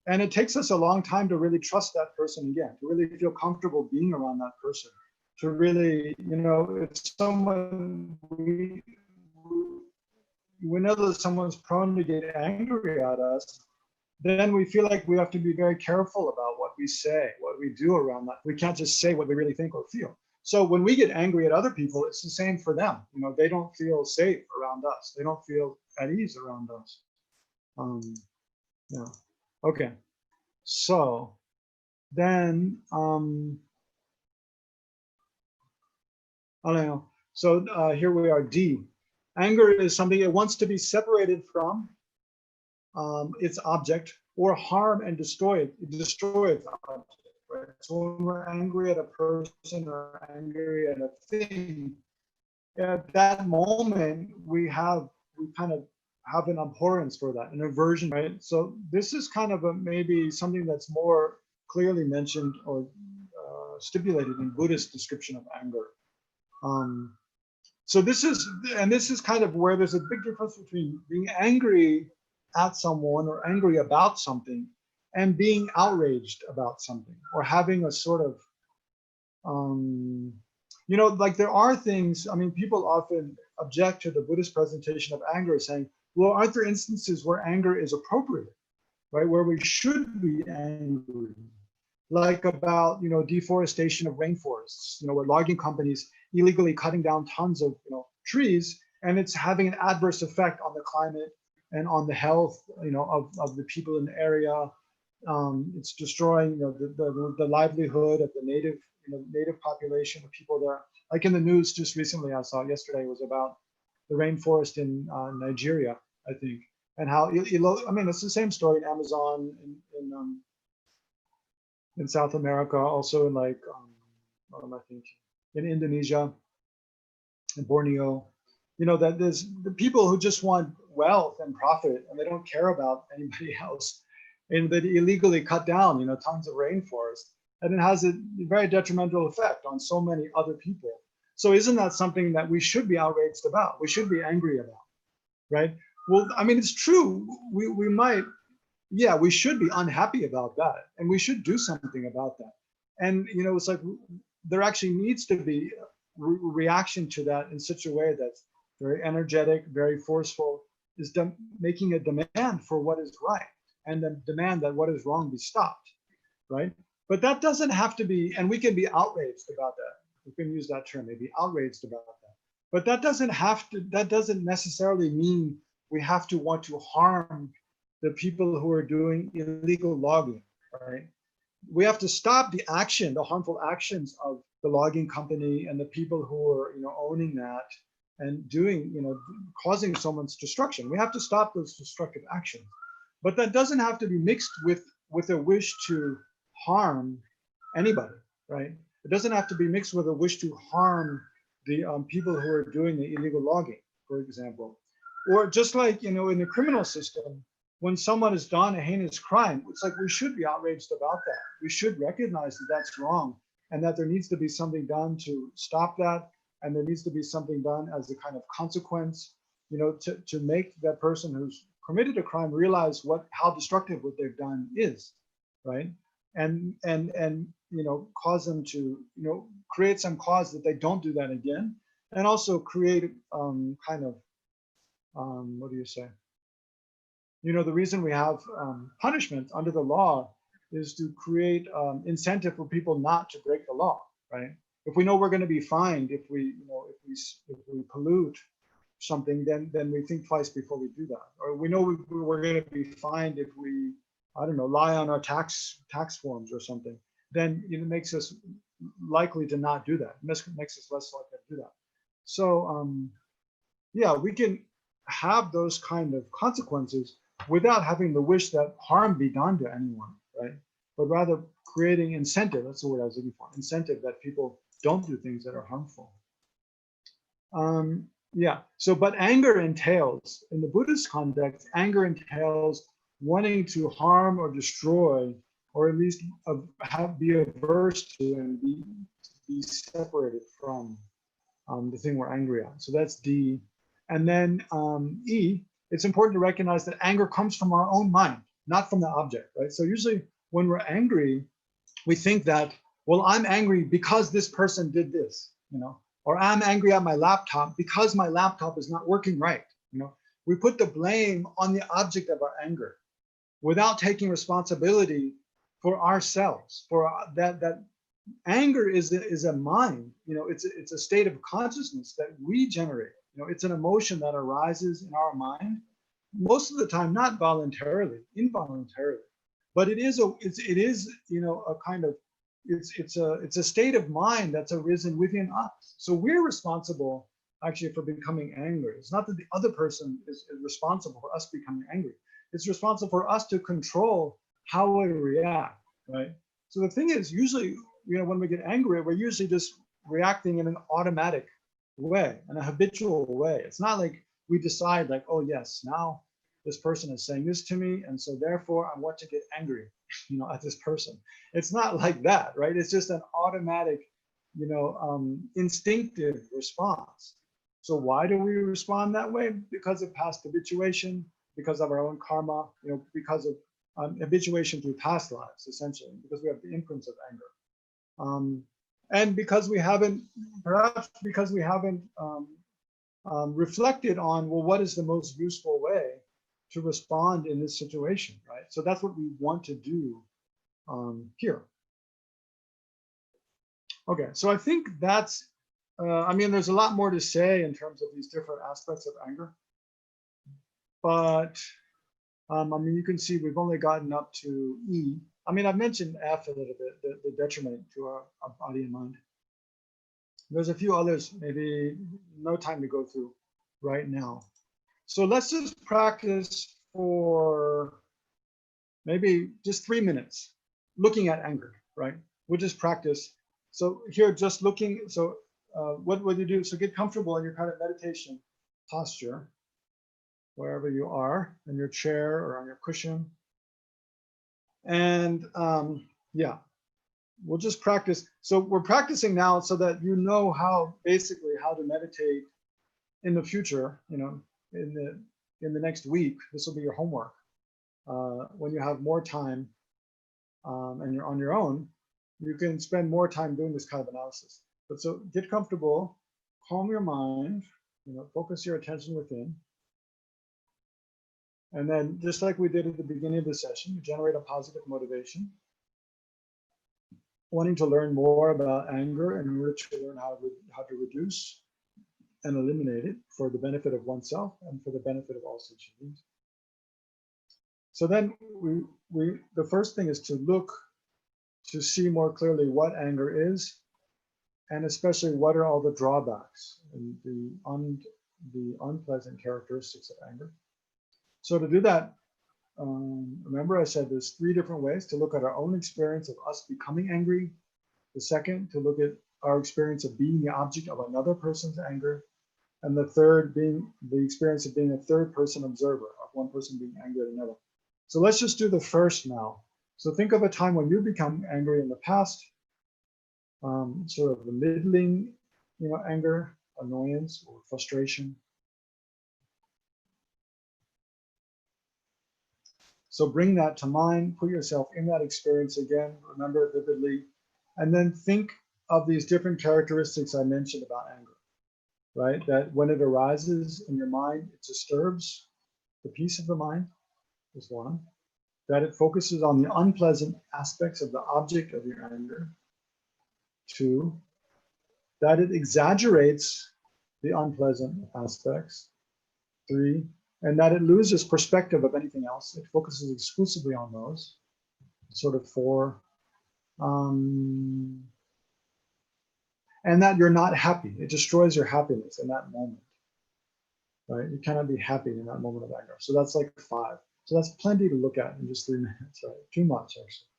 and it takes us a long time to really trust that person again, to really feel comfortable being around that person, to really, if someone, we know that someone's prone to get angry at us, then we feel like we have to be very careful about what we say, what we do around that. We can't just say what we really think or feel. So when we get angry at other people, it's the same for them. They don't feel safe around us. They don't feel at ease around us. Yeah. Okay. So then, I don't know. So here we are, D. Anger is something it wants to be separated from its object, or harm and destroy its object. Right? So when we're angry at a person or angry at a thing, at that moment we kind of have an abhorrence for that, an aversion, right? So this is kind of maybe something that's more clearly mentioned or stipulated in Buddhist description of anger. So this is kind of where there's a big difference between being angry at someone or angry about something and being outraged about something, or having a sort of, like there are things, I mean, people often object to the Buddhist presentation of anger saying, well, aren't there instances where anger is appropriate, right? Where we should be angry, like about, deforestation of rainforests, where logging companies illegally cutting down tons of, trees, and it's having an adverse effect on the climate and on the health, of the people in the area. It's destroying, the livelihood of the native population of people there. Like in the news just recently, I saw yesterday, was about the rainforest in Nigeria, I think, and how I mean, it's the same story in Amazon, in South America, also in like what am I thinking? In Indonesia, in Borneo, that there's the people who just want wealth and profit, and they don't care about anybody else, and they illegally cut down, tons of rainforest, and it has a very detrimental effect on so many other people. So isn't that something that we should be outraged about? We should be angry about, right? Well, I mean, it's true. We might, yeah, we should be unhappy about that, and we should do something about that. And it's like there actually needs to be reaction to that in such a way that's very energetic, very forceful, is making a demand for what is right, and then demand that what is wrong be stopped, right? But that doesn't have to be, and we can be outraged about that. We can use that term, maybe outraged about that. But that doesn't necessarily mean we have to want to harm the people who are doing illegal logging, right? We have to stop the harmful actions of the logging company and the people who are, owning that and doing, causing someone's destruction. We have to stop those destructive actions. But that doesn't have to be mixed with a wish to harm anybody, right? It doesn't have to be mixed with a wish to harm the people who are doing the illegal logging, for example. Or just like, in the criminal system, when someone has done a heinous crime, it's like we should be outraged about that. We should recognize that that's wrong, and that there needs to be something done to stop that, and there needs to be something done as a kind of consequence, to make that person who's committed a crime realize how destructive what they've done is, right? And cause them to create some cause that they don't do that again, and also create kind of what do you say? The reason we have punishment under the law is to create incentive for people not to break the law, right? If we know we're going to be fined if we pollute something, then we think twice before we do that. Or we know we're going to be fined if we, I don't know, lie on our tax forms or something. Then it makes us likely to not do that. It makes us less likely to do that. So yeah, we can have those kind of consequences without having the wish that harm be done to anyone, right? But rather creating incentive, that's the word I was looking for, incentive that people don't do things that are harmful. Yeah, so but anger entails, in the Buddhist context, anger entails wanting to harm or destroy, or at least be averse to and be separated from the thing we're angry at. So that's D. And then E, it's important to recognize that anger comes from our own mind, not from the object, right? So usually when we're angry, we think that, well, I'm angry because this person did this, or I'm angry at my laptop because my laptop is not working right. We put the blame on the object of our anger without taking responsibility for ourselves, for that anger is a mind, it's a state of consciousness that we generate. It's an emotion that arises in our mind, most of the time not voluntarily, involuntarily, but it is a kind of it's a state of mind that's arisen within us. So we're responsible actually for becoming angry. It's not that the other person is responsible for us becoming angry. It's responsible for us to control how we react, right? So the thing is, usually, when we get angry, we're usually just reacting in an automatic way, in a habitual way. It's not like we decide like, oh yes, now this person is saying this to me, and so therefore I want to get angry, at this person. It's not like that, right? It's just an automatic, instinctive response. So why do we respond that way? Because of past habituation, because of our own karma, because of habituation through past lives, essentially, because we have the imprints of anger. And because we haven't, perhaps because we haven't reflected on, well, what is the most useful way to respond in this situation, right? So that's what we want to do here. Okay, so I think that's, I mean, there's a lot more to say in terms of these different aspects of anger, but I mean, you can see we've only gotten up to E. I mean, I've mentioned F a little bit, the detriment to our body and mind. There's a few others, maybe no time to go through right now. So let's just practice for maybe just 3 minutes looking at anger, right? We'll just practice. So here, just looking. So what would you do? So get comfortable in your kind of meditation posture, wherever you are, in your chair or on your cushion. And yeah, we'll just practice. So we're practicing now so that you know how, basically how to meditate in the future, you know, in the next week. This will be your homework. When you have more time and you're on your own, you can spend more time doing this kind of analysis. But so get comfortable, calm your mind, you know, focus your attention within. And then just like we did at the beginning of the session, you generate a positive motivation, wanting to learn more about anger in order to learn how to reduce and eliminate it for the benefit of oneself and for the benefit of all sentient beings. So then the first thing is to look to see more clearly what anger is, and especially what are all the drawbacks and the unpleasant characteristics of anger. So to do that, remember I said there's 3 different ways to look at our own experience of us becoming angry. The second, to look at our experience of being the object of another person's anger. And the third being the experience of being a third person observer, of one person being angry at another. So let's just do the first now. So think of a time when you become angry in the past, sort of the middling, you know, anger, annoyance, or frustration. So bring that to mind, put yourself in that experience again, remember it vividly, and then think of these different characteristics I mentioned about anger, right? That when it arises in your mind, it disturbs the peace of the mind, is one. That it focuses on the unpleasant aspects of the object of your anger, 2. That it exaggerates the unpleasant aspects, 3. And that it loses perspective of anything else. It focuses exclusively on those, sort of 4. And that you're not happy. It destroys your happiness in that moment, right? You cannot be happy in that moment of anger. So that's like 5. So that's plenty to look at in just 3 minutes, right? Too much, actually.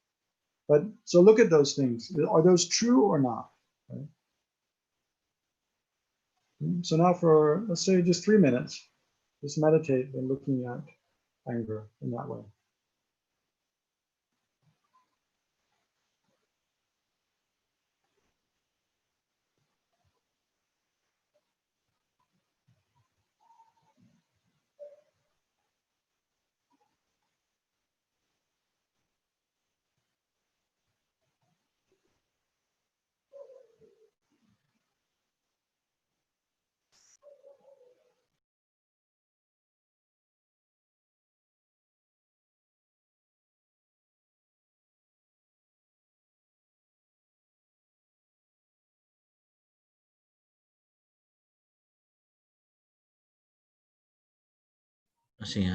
But so look at those things. Are those true or not? Right? So now for, let's say, just 3 minutes, just meditate when looking at anger in that way. Masih ya.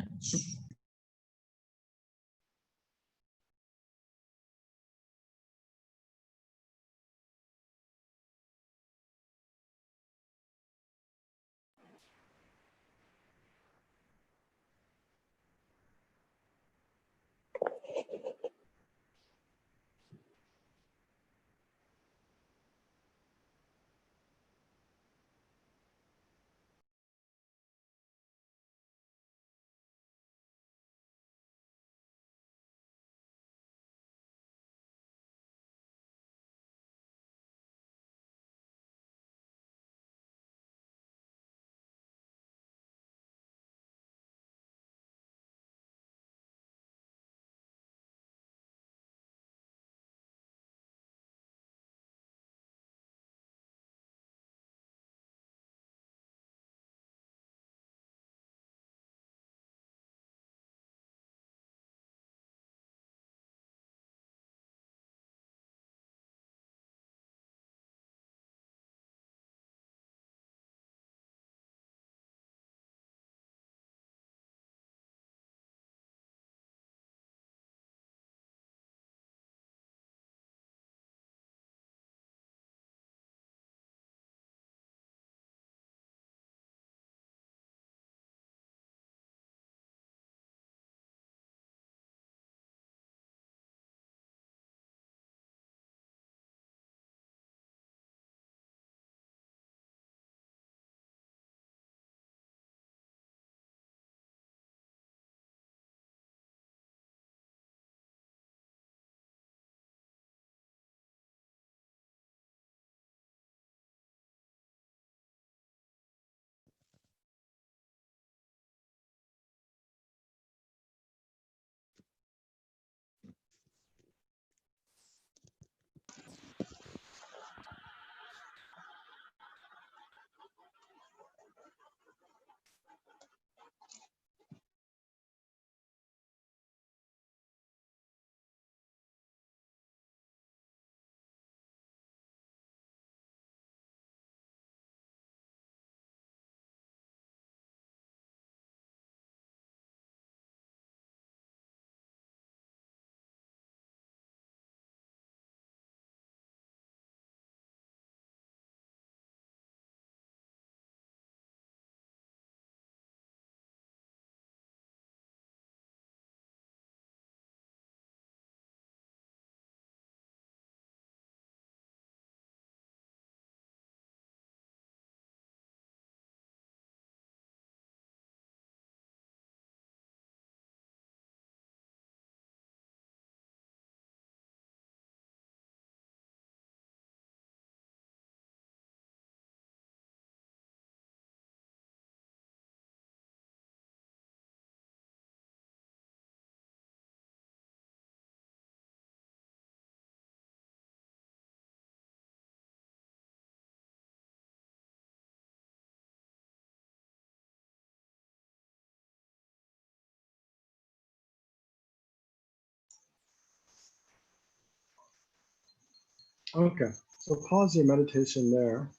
Okay, so pause your meditation there.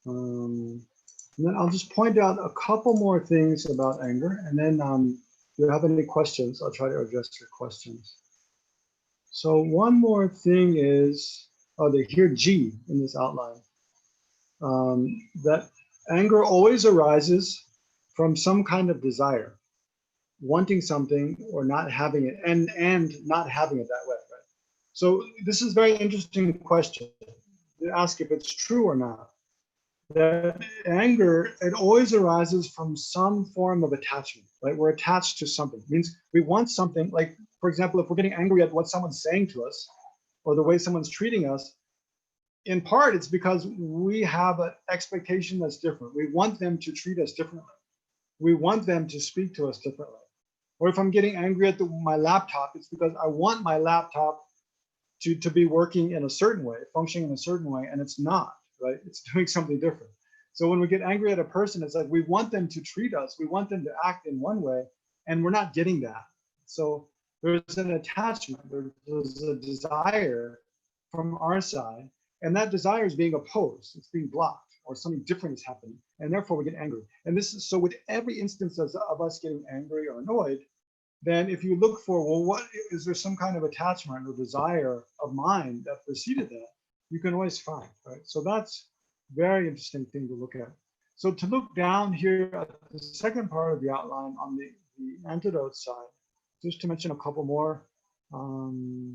And then I'll just point out a couple more things about anger, and then if you have any questions, I'll try to address your questions. So one more thing is, oh, they hear G in this outline, that anger always arises from some kind of desire, wanting something or not having it, and not having it that way, right? So this is a very interesting question to ask if it's true or not. That anger, it always arises from some form of attachment, right? We're attached to something. It means we want something, like, for example, if we're getting angry at what someone's saying to us or the way someone's treating us, in part it's because we have an expectation that's different. We want them to treat us differently. We want them to speak to us differently. Or if I'm getting angry at my laptop, it's because I want my laptop to be working in a certain way, functioning in a certain way, and it's not, right? It's doing something different. So when we get angry at a person, it's like we want them to treat us, we want them to act in one way, and we're not getting that. So there's an attachment, there's a desire from our side, and that desire is being opposed, it's being blocked, or something different is happening, and therefore we get angry. And this is so with every instance of us getting angry or annoyed, then if you look for, well, what is there some kind of attachment or desire of mind that preceded that, you can always find, right? So that's very interesting thing to look at. So to look down here at the second part of the outline on the antidote side, just to mention a couple more. Oh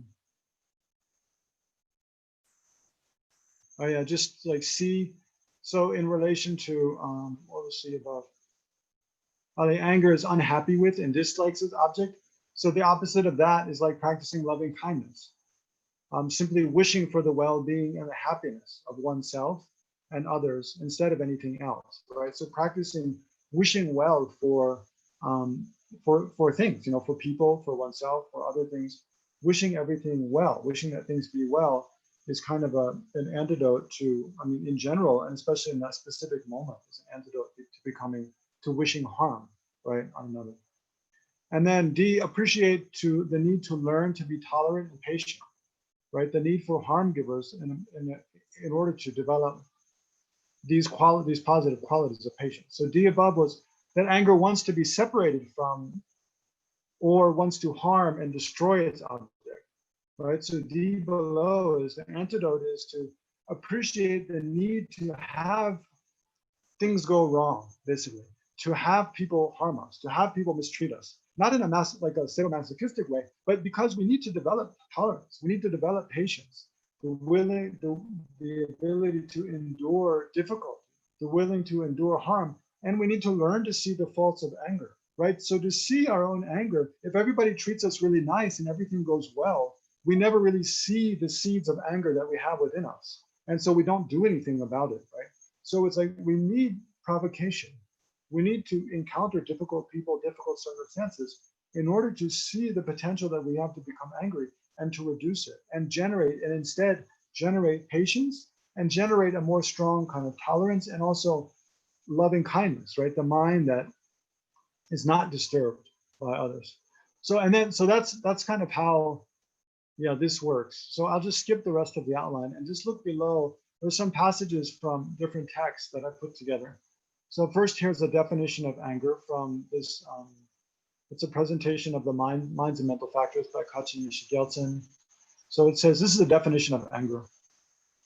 yeah, just like see, so in relation to what was C above? The anger is unhappy with and dislikes its object. So the opposite of that is like practicing loving kindness, simply wishing for the well-being and the happiness of oneself and others instead of anything else, right? So practicing wishing well for things, you know, for people, for oneself, for other things, wishing everything well, wishing that things be well is kind of an antidote to, I mean, in general, and especially in that specific moment, is an antidote to wishing harm, right, on another. And then D, appreciate the need to learn to be tolerant and patient, right? The need for harm givers in order to develop these positive qualities of patience. So D above was that anger wants to be separated from or wants to harm and destroy its object, right? So D below is the antidote is to appreciate the need to have things go wrong, basically, to have people harm us, to have people mistreat us, not in a like a sadomasochistic way, but because we need to develop tolerance, we need to develop patience, the ability to endure difficulty, the willing to endure harm, and we need to learn to see the faults of anger, right? So to see our own anger, if everybody treats us really nice and everything goes well, we never really see the seeds of anger that we have within us, and so we don't do anything about it, right? So it's like we need provocation. We need to encounter difficult people, difficult circumstances in order to see the potential that we have to become angry and to reduce it and instead generate patience and generate a more strong kind of tolerance and also loving kindness, right? The mind that is not disturbed by others. So that's kind of how this works. So I'll just skip the rest of the outline and just look below. There's some passages from different texts that I put together. So first, here's a definition of anger from this. It's a presentation of the Minds and Mental Factors by Kachin Gelsen. So it says, this is a definition of anger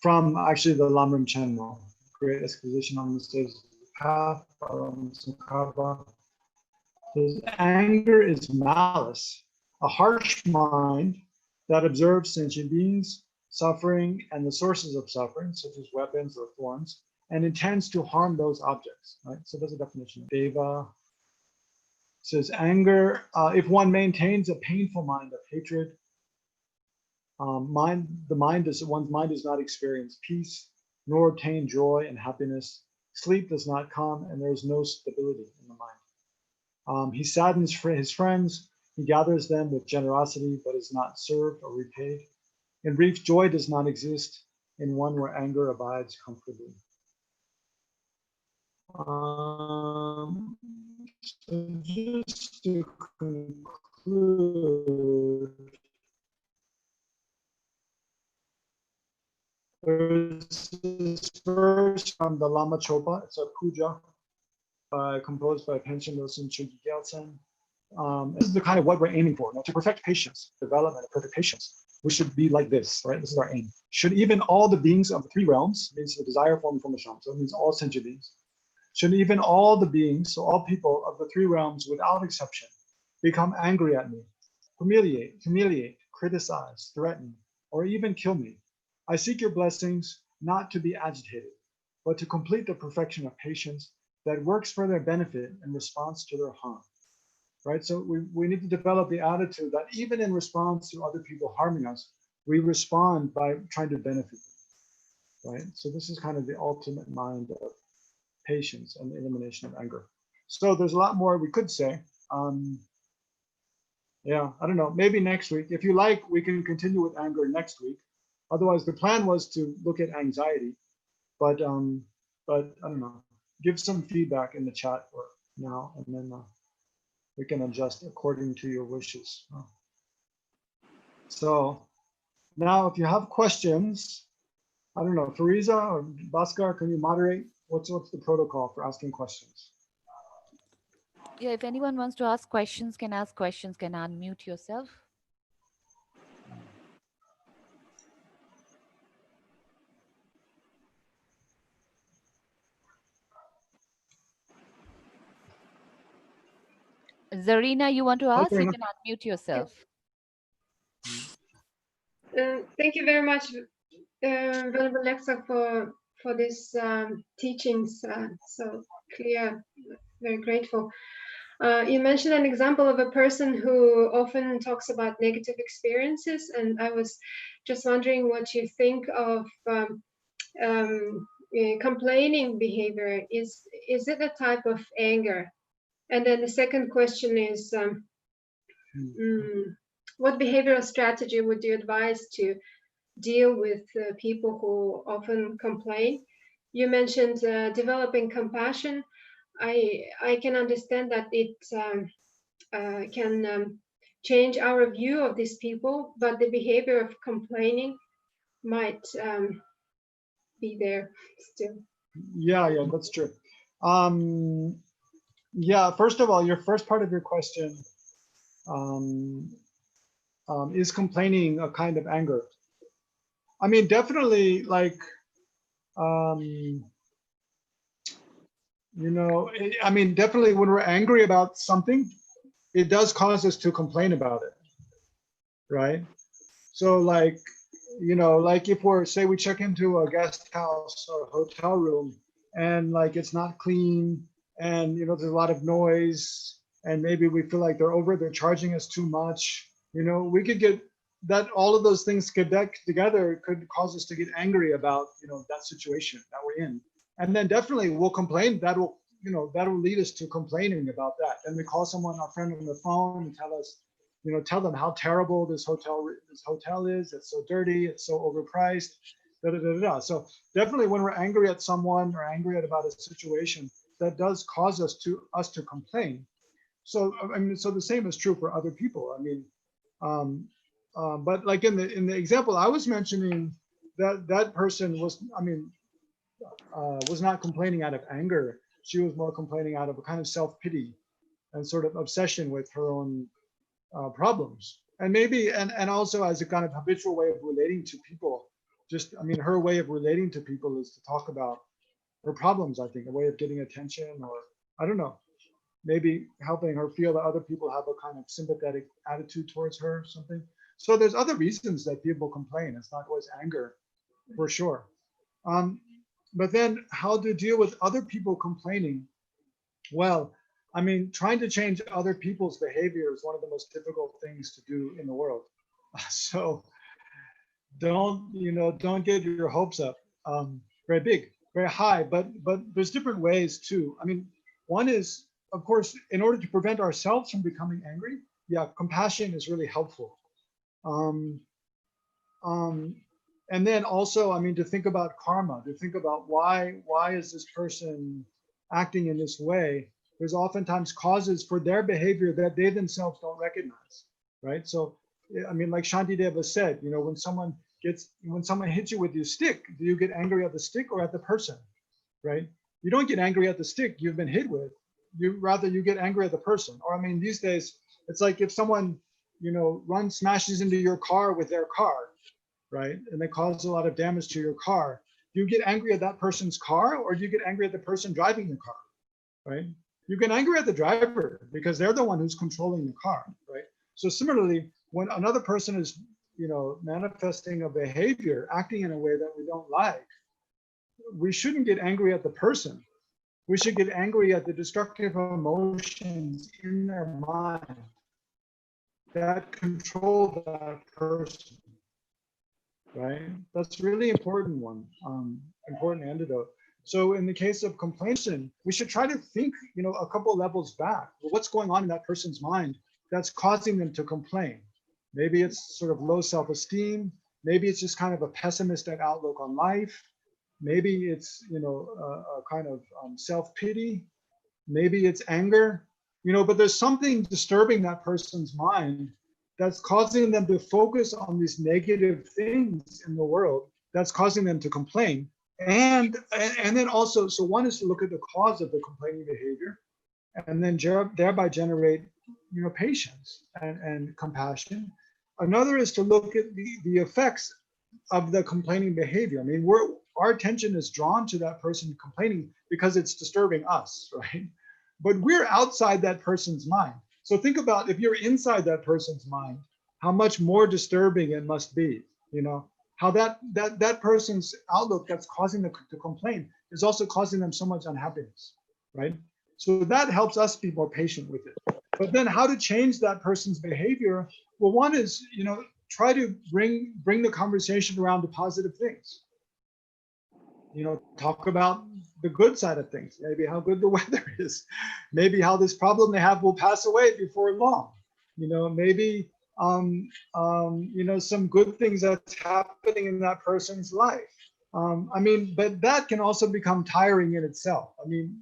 from actually the Lamrim Chenmo, Great Exposition on the Stages of the Path, says, anger is malice, a harsh mind that observes sentient beings, suffering, and the sources of suffering, such as weapons or thorns, and intends to harm those objects, right? So there's a definition. Deva says anger, if one maintains a painful mind of hatred, one's mind does not experience peace, nor obtain joy and happiness. Sleep does not come, and there is no stability in the mind. He saddens his friends, he gathers them with generosity, but is not served or repaid. In brief, joy does not exist in one where anger abides comfortably. So just to conclude, There's this verse from the Lama Chopa. It's a puja composed by Panchen Losum Chugi Gyaltsen. This is the kind of what we're aiming for, to perfect patience, development of perfect patience. We should be like this, right? This is our aim. Should even all the beings of the three realms, means the desire, form, and formation, so it means all sentient beings, should even all the beings, so all people of the three realms without exception, become angry at me, humiliate, criticize, threaten, or even kill me. I seek your blessings not to be agitated, but to complete the perfection of patience that works for their benefit in response to their harm. Right? So we need to develop the attitude that even in response to other people harming us, we respond by trying to benefit them, right? So this is kind of the ultimate mind of patience and the elimination of anger. So there's a lot more we could say. Yeah, I don't know, maybe next week. If you like, we can continue with anger next week. Otherwise, the plan was to look at anxiety, but I don't know, give some feedback in the chat for now, and then we can adjust according to your wishes. So now if you have questions, I don't know, Fariza or Bhaskar, can you moderate? What's the protocol for asking questions? Yeah, if anyone wants to ask questions, can unmute yourself. Zarina, you want to ask? You can unmute yourself. Thank you very much, Venerable Legtsok, for this teachings. So clear, very grateful. You mentioned an example of a person who often talks about negative experiences, and I was just wondering what you think of complaining behavior. Is it a type of anger? And then the second question is, what behavioral strategy would you advise to deal with people who often complain? You mentioned developing compassion. I can understand that it can change our view of these people, but the behavior of complaining might be there still. Yeah, that's true. Yeah, first of all, your first part of your question, is complaining a kind of anger? I mean, definitely, like, I mean, definitely when we're angry about something, it does cause us to complain about it, right? So like, like if say we check into a guest house or a hotel room and like it's not clean and there's a lot of noise and maybe we feel like they're charging us too much, we could get that, all of those things together could cause us to get angry about that situation that we're in. And then definitely we'll complain. That'll lead us to complaining about that. And we call our friend on the phone and tell them how terrible this hotel is. It's so dirty. It's so overpriced. So definitely when we're angry at someone or angry about a situation, that does cause us to complain. So I mean, so the same is true for other people. I mean, but like in the example I was mentioning, that person was, was not complaining out of anger. She was more complaining out of a kind of self-pity and sort of obsession with her own problems. And maybe, and also as a kind of habitual way of relating to people. Her way of relating to people is to talk about her problems, I think, a way of getting attention, or I don't know, maybe helping her feel that other people have a kind of sympathetic attitude towards her or something. So there's other reasons that people complain. It's not always anger, for sure. But then how to deal with other people complaining? Well, trying to change other people's behavior is one of the most difficult things to do in the world. So don't get your hopes up very big, very high, but there's different ways too. One is, of course, in order to prevent ourselves from becoming angry, yeah, compassion is really helpful. And then also, to think about karma, to think about why is this person acting in this way? There's oftentimes causes for their behavior that they themselves don't recognize, right? So, like Shantideva said, when someone when someone hits you with your stick, do you get angry at the stick or at the person, right? You don't get angry at the stick you've been hit with. You get angry at the person. Or I mean, these days, it's like if someone, smashes into your car with their car, right? And they cause a lot of damage to your car. Do you get angry at that person's car, or do you get angry at the person driving the car, right? You get angry at the driver because they're the one who's controlling the car, right? So similarly, when another person is, manifesting a behavior, acting in a way that we don't like, we shouldn't get angry at the person. We should get angry at the destructive emotions in their mind that control that person, right? That's really important one, important antidote. So in the case of complaintion, we should try to think, a couple levels back. Well, what's going on in that person's mind that's causing them to complain? Maybe it's sort of low self-esteem. Maybe it's just kind of a pessimistic outlook on life. Maybe it's, a kind of self-pity. Maybe it's anger, but there's something disturbing that person's mind that's causing them to focus on these negative things in the world that's causing them to complain. And then also, so one is to look at the cause of the complaining behavior and then thereby generate, patience and compassion. Another is to look at the effects of the complaining behavior. I mean, our attention is drawn to that person complaining because it's disturbing us, right? But we're outside that person's mind. So think about if you're inside that person's mind, how much more disturbing it must be, how that person's outlook that's causing them to complain is also causing them so much unhappiness, right? So that helps us be more patient with it. But then how to change that person's behavior? Well, one is, try to bring the conversation around to positive things. Talk about the good side of things, maybe how good the weather is, maybe how this problem they have will pass away before long, maybe some good things that's happening in that person's life. But that can also become tiring in itself. I mean,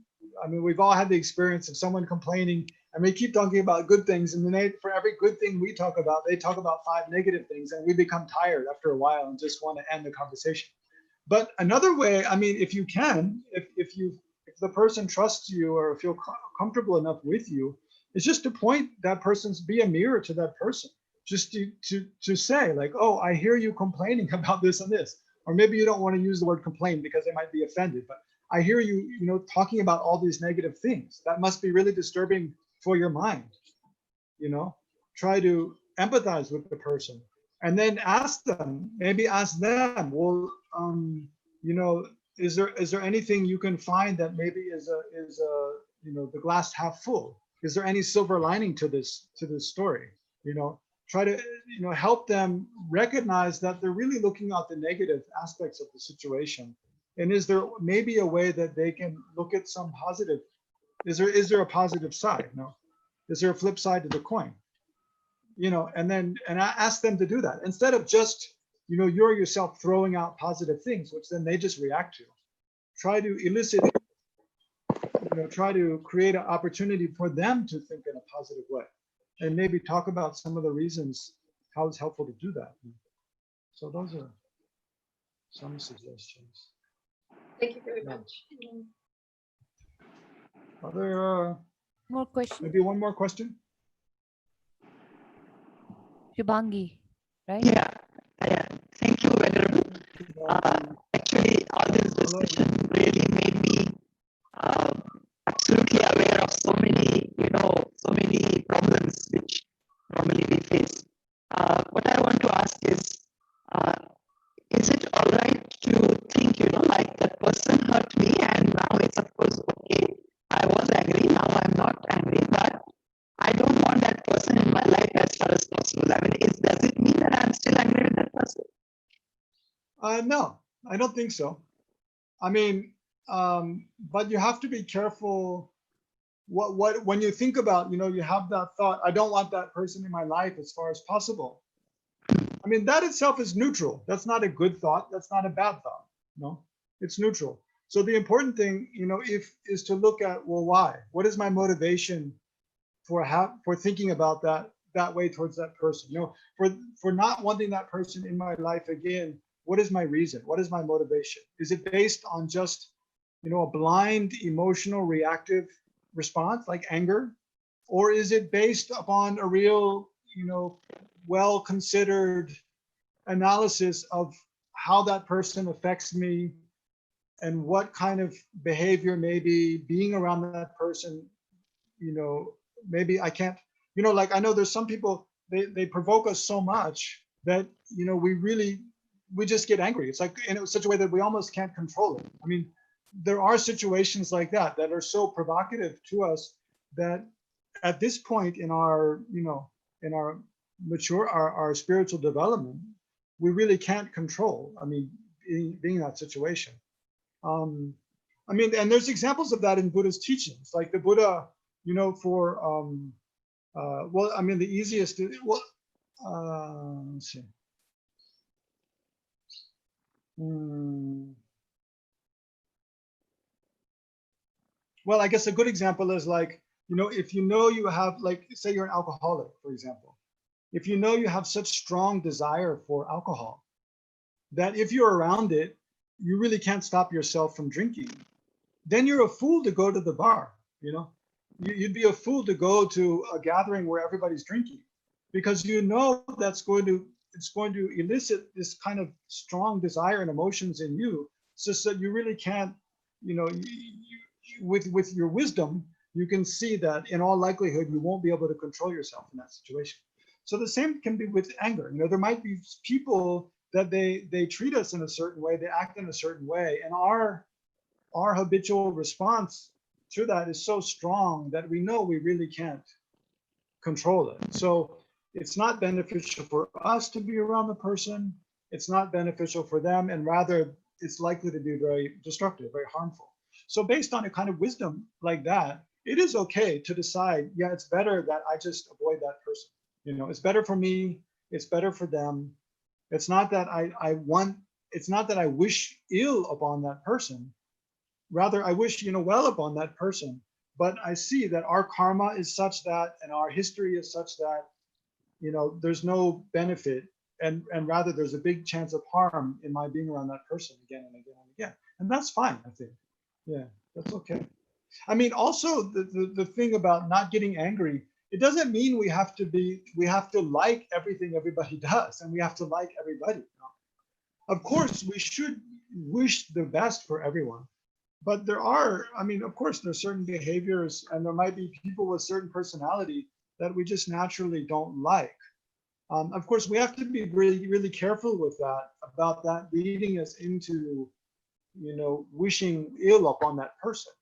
we've all had the experience of someone complaining and we keep talking about good things, and then for every good thing we talk about, they talk about 5 negative things, and we become tired after a while and just want to end the conversation. But another way, if you can, if the person trusts you or feel comfortable enough with you, is just to point that person's, be a mirror to that person, just to say like, oh, I hear you complaining about this and this, or maybe you don't want to use the word complain because they might be offended, but I hear you, talking about all these negative things. That must be really disturbing for your mind. Try to empathize with the person, and then ask them. Well, is there anything you can find that maybe is the glass half full? Is there any silver lining to this story? Try to help them recognize that they're really looking at the negative aspects of the situation. And is there maybe a way that they can look at some positive? Is there a positive side? No. Is there a flip side to the coin? And I ask them to do that instead of just, you're yourself throwing out positive things, which then they just react to. Try to elicit, try to create an opportunity for them to think in a positive way, and maybe talk about some of the reasons how it's helpful to do that. So those are some suggestions. Thank you very much. Other More questions? maybe one more question. Shubangi, right? Yeah. Thank you, Venerable. Actually, all this discussion really made me absolutely aware of so many problems which normally we face. What I want to ask is it all right to think, like that person hurt me and now it's of course okay, I was angry, now I'm not angry, but I don't want that person in my life as far as possible. Does it mean that I'm still angry with that person? No, I don't think so. But you have to be careful. What when you think about, you have that thought, I don't want that person in my life as far as possible. That itself is neutral. That's not a good thought. That's not a bad thought. No, it's neutral. So the important thing, is to look at, well, why? What is my motivation for thinking about that that way towards that person. For not wanting that person in my life again, what is my reason? What is my motivation? Is it based on just, a blind emotional reactive response like anger? Or is it based upon a real, well-considered analysis of how that person affects me and what kind of behavior maybe being around that person, maybe I can't, like I know there's some people, they provoke us so much that, we just get angry. It's like in such a way that we almost can't control it. I mean, there are situations like that that are so provocative to us that at this point in our, in our our spiritual development, we really can't control. I mean, being in that situation. I mean, and there's examples of that in Buddha's teachings, like the Buddha, for, well, I mean, the easiest, well, let's see. Well, I guess a good example is like, if you have, like, say you're an alcoholic, for example, if you have such strong desire for alcohol, that if you're around it, you really can't stop yourself from drinking, then you're a fool to go to the bar, You'd be a fool to go to a gathering where everybody's drinking, because that's it's going to elicit this kind of strong desire and emotions in you, so that you really can't, with your wisdom, you can see that in all likelihood you won't be able to control yourself in that situation. So the same can be with anger. There might be people that they treat us in a certain way, they act in a certain way, and our habitual response to that is so strong that we know we really can't control it. So it's not beneficial for us to be around the person. It's not beneficial for them, and rather it's likely to be very destructive, very harmful. So based on a kind of wisdom like that, it is okay to decide, yeah, it's better that I just avoid that person. It's better for me, it's better for them. It's not that it's not that I wish ill upon that person. Rather, I wish, well upon that person. But I see that our karma is such that, and our history is such that, there's no benefit, and rather there's a big chance of harm in my being around that person again and again and again. And that's fine, I think. Yeah, that's okay. I mean, also the thing about not getting angry, it doesn't mean we have to like everything everybody does, and we have to like everybody. Of course, we should wish the best for everyone. But of course, there's certain behaviors, and there might be people with certain personality that we just naturally don't like. Of course, we have to be really, really careful with that, about that leading us into, wishing ill upon that person.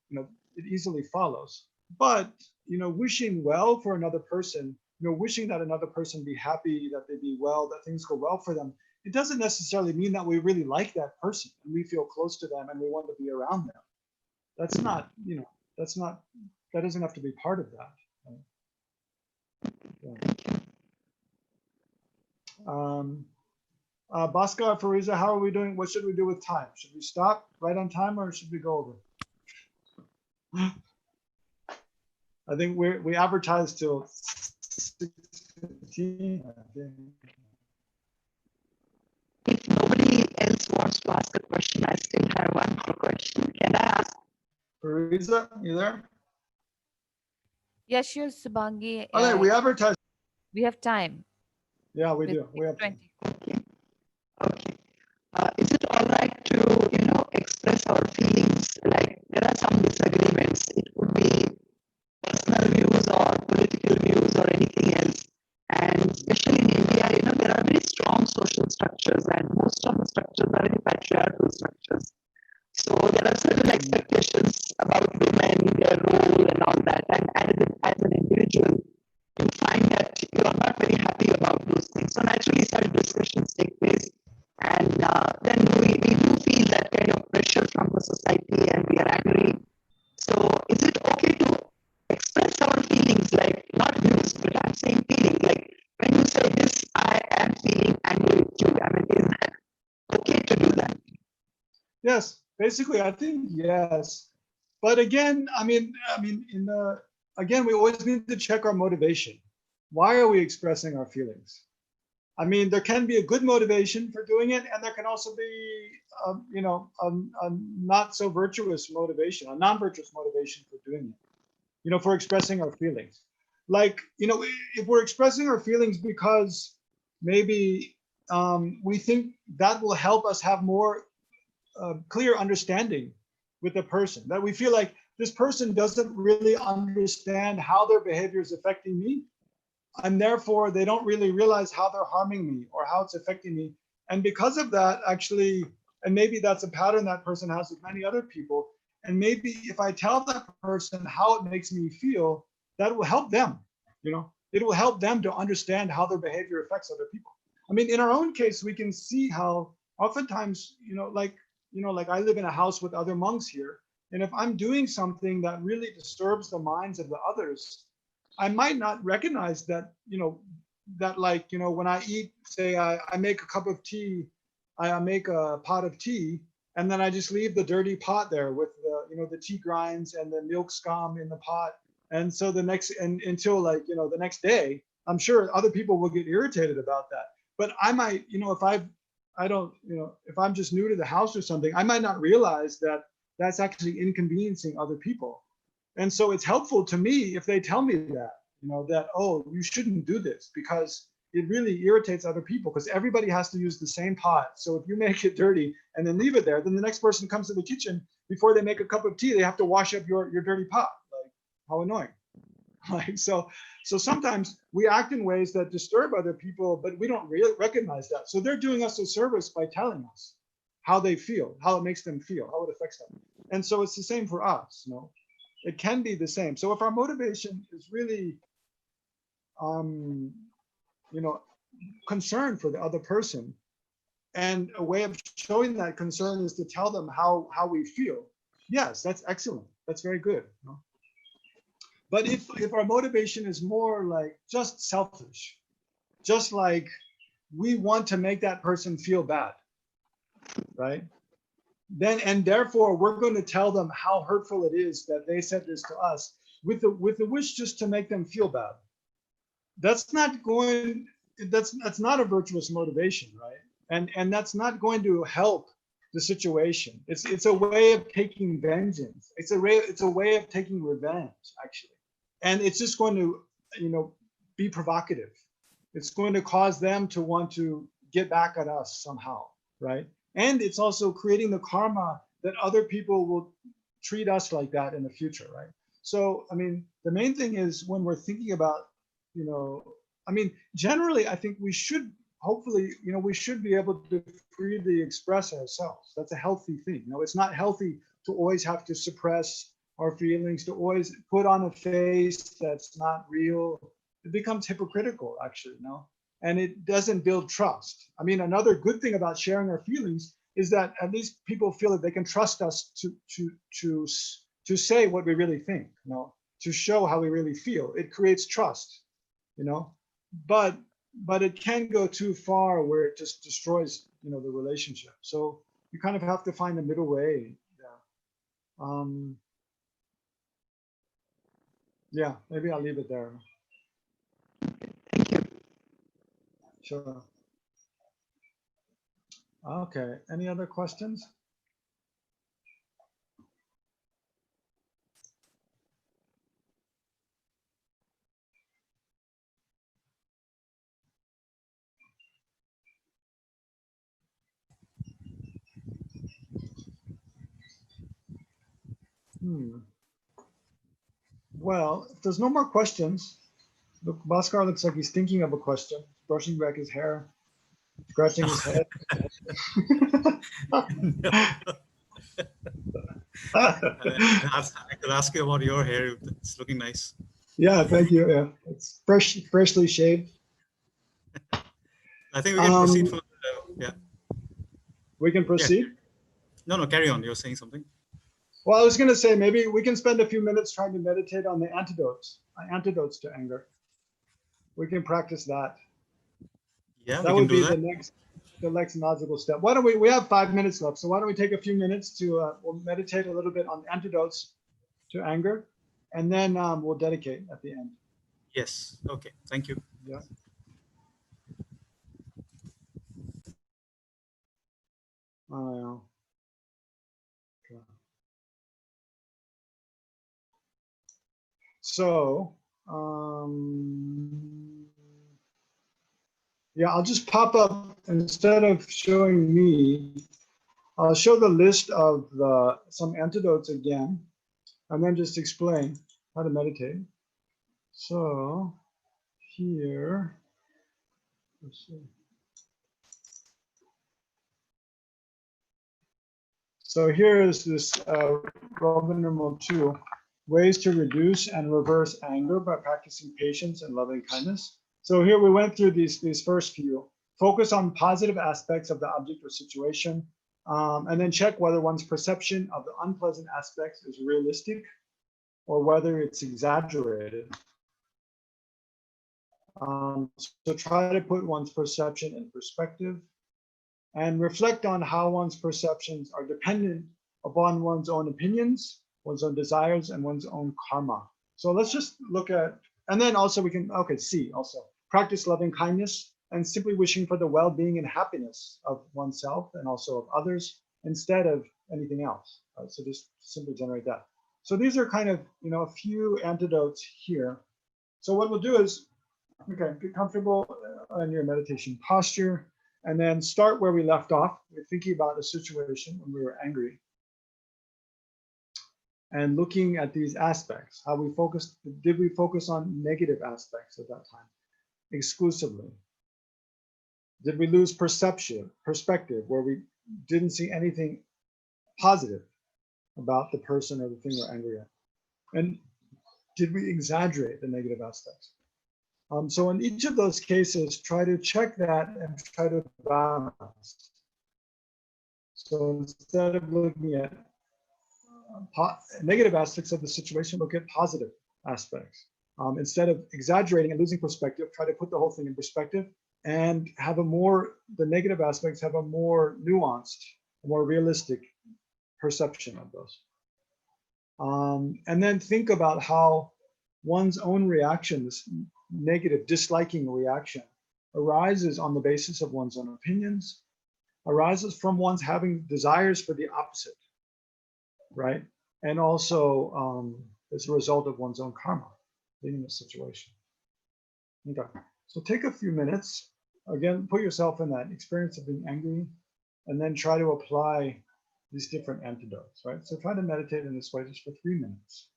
It easily follows. But, wishing well for another person, wishing that another person be happy, that they be well, that things go well for them, it doesn't necessarily mean that we really like that person and we feel close to them and we want to be around them. That doesn't have to be part of that. Bhaskar, Fariza, how are we doing? What should we do with time? Should we stop right on time, or should we go over? I think we advertised till 6:15. I think. If nobody else wants to ask a question, I still have one more question. Can I ask? Fariza, you there? Yeah, sure, Subhangi. Oh, we advertised. We have time. Yeah, we do. We have 20. Okay. Okay. Is it all right to, express our feelings? Like, there are some disagreements. It could be personal views or political views or anything else. And especially in India, there are very strong social structures, and most of the structures are very patriarchal structures. So there are certain expectations about women, their role and all that. And as an individual, you find that you are not very happy about those things. So naturally, such discussions take place. And then we do feel that kind of pressure from the society, and we are angry. So is it okay to express our feelings, like not views, but I'm saying feeling, like when you say this, I am feeling angry with you. I mean, is that okay to do that? Yes, basically, I think yes. But again, again, we always need to check our motivation. why are we expressing our feelings? I mean, there can be a good motivation for doing it, and there can also be, you know, a not so virtuous motivation, a non-virtuous motivation for doing it, you know, for expressing our feelings. Like, you know, if we're expressing our feelings because maybe we think that will help us have more clear understanding with the person, that we feel like this person doesn't really understand how their behavior is affecting me, and therefore they don't really realize how they're harming me or how it's affecting me. And because of that, actually, and maybe that's a pattern that person has with many other people, and maybe if I tell that person how it makes me feel, that will help them, you know, it will help them to understand how their behavior affects other people. I mean, in our own case, we can see how oftentimes, you know, like I live in a house with other monks here, and if I'm doing something that really disturbs the minds of the others, I might not recognize that, you know, that, like, you know, when I eat, say I make a cup of tea, I make a pot of tea, and then I just leave the dirty pot there with the, you know, the tea grinds and the milk scum in the pot. And so the next, and until, like, you know, the next day, I'm sure other people will get irritated about that. But I might, you know, if I don't, you know, if I'm just new to the house or something, I might not realize that that's actually inconveniencing other people. And so it's helpful to me if they tell me that, you know, that, oh, you shouldn't do this because it really irritates other people, because everybody has to use the same pot. So if you make it dirty and then leave it there, then the next person comes to the kitchen, before they make a cup of tea, they have to wash up your dirty pot. Like, how annoying. Like, so sometimes we act in ways that disturb other people, but we don't really recognize that. So they're doing us a service by telling us how they feel, how it makes them feel, how it affects them. And so it's the same for us, you know. It can be the same. So if our motivation is really, you know, concern for the other person, and a way of showing that concern is to tell them how we feel, yes, that's excellent. That's very good. You know? But if our motivation is more like just selfish, just like we want to make that person feel bad, right? Then, and therefore we're going to tell them how hurtful it is that they said this to us, with the wish just to make them feel bad. That's not a virtuous motivation, right? And that's not going to help the situation. It's a way of taking vengeance. It's a way of taking revenge, actually. And it's just going to, you know, be provocative. It's going to cause them to want to get back at us somehow, right? And it's also creating the karma that other people will treat us like that in the future, right? So, I mean, the main thing is, when we're thinking about, you know, I mean, generally, I think we should, hopefully, you know, we should be able to freely express ourselves. That's a healthy thing. You know, it's not healthy to always have to suppress our feelings, to always put on a face that's not real. It becomes hypocritical, actually, you know, and it doesn't build trust. I mean, another good thing about sharing our feelings is that at least people feel that they can trust us to say what we really think, you know, to show how we really feel. It creates trust, you know, but it can go too far where it just destroys, you know, the relationship. So you kind of have to find a middle way. Yeah. Yeah, maybe I'll leave it there. Thank you. Sure. Okay, any other questions? Well, if there's no more questions, look, Bhaskar looks like he's thinking of a question, brushing back his hair, scratching his head. I could ask you about your hair. It's looking nice. Yeah, thank you. Yeah, it's freshly shaved. I think we can proceed further. Yeah. We can proceed. No, carry on. You're saying something. Well, I was going to say, maybe we can spend a few minutes trying to meditate on the antidotes to anger. We can practice that. Yeah, That would be the next logical step. Why don't we have 5 minutes left, so why don't we take a few minutes to we'll meditate a little bit on antidotes to anger, and then we'll dedicate at the end. Yes. Okay. Thank you. Yeah. Okay. So, yeah, I'll just pop up instead of showing me. I'll show the list of some antidotes again, and then just explain how to meditate. So here, let's see. So here is this Roman numeral 2, ways to reduce and reverse anger by practicing patience and loving kindness. So here we went through these first few. Focus on positive aspects of the object or situation, and then check whether one's perception of the unpleasant aspects is realistic or whether it's exaggerated. So try to put one's perception in perspective and reflect on how one's perceptions are dependent upon one's own opinions, one's own desires, and one's own karma. So let's just look at, and then also we can, okay, see also, practice loving kindness and simply wishing for the well-being and happiness of oneself and also of others instead of anything else. Right? So just simply generate that. So these are kind of, a few antidotes here. So what we'll do is, okay, get comfortable in your meditation posture, and then start where we left off. We're thinking about a situation when we were angry and looking at these aspects, how we focused, did we focus on negative aspects at that time exclusively? Did we lose perspective, where we didn't see anything positive about the person or the thing we're angry at? And did we exaggerate the negative aspects? So in each of those cases, try to check that and try to balance. So instead of looking at negative aspects of the situation, look at positive aspects. Instead of exaggerating and losing perspective, try to put the whole thing in perspective and have the negative aspects have a more nuanced, more realistic perception of those. And then think about how one's own reaction, this negative, disliking reaction, arises on the basis of one's own opinions, arises from one's having desires for the opposite, right? And also as a result of one's own karma being in this situation. Okay, so take a few minutes, again, put yourself in that experience of being angry, and then try to apply these different antidotes, right? So try to meditate in this way just for 3 minutes.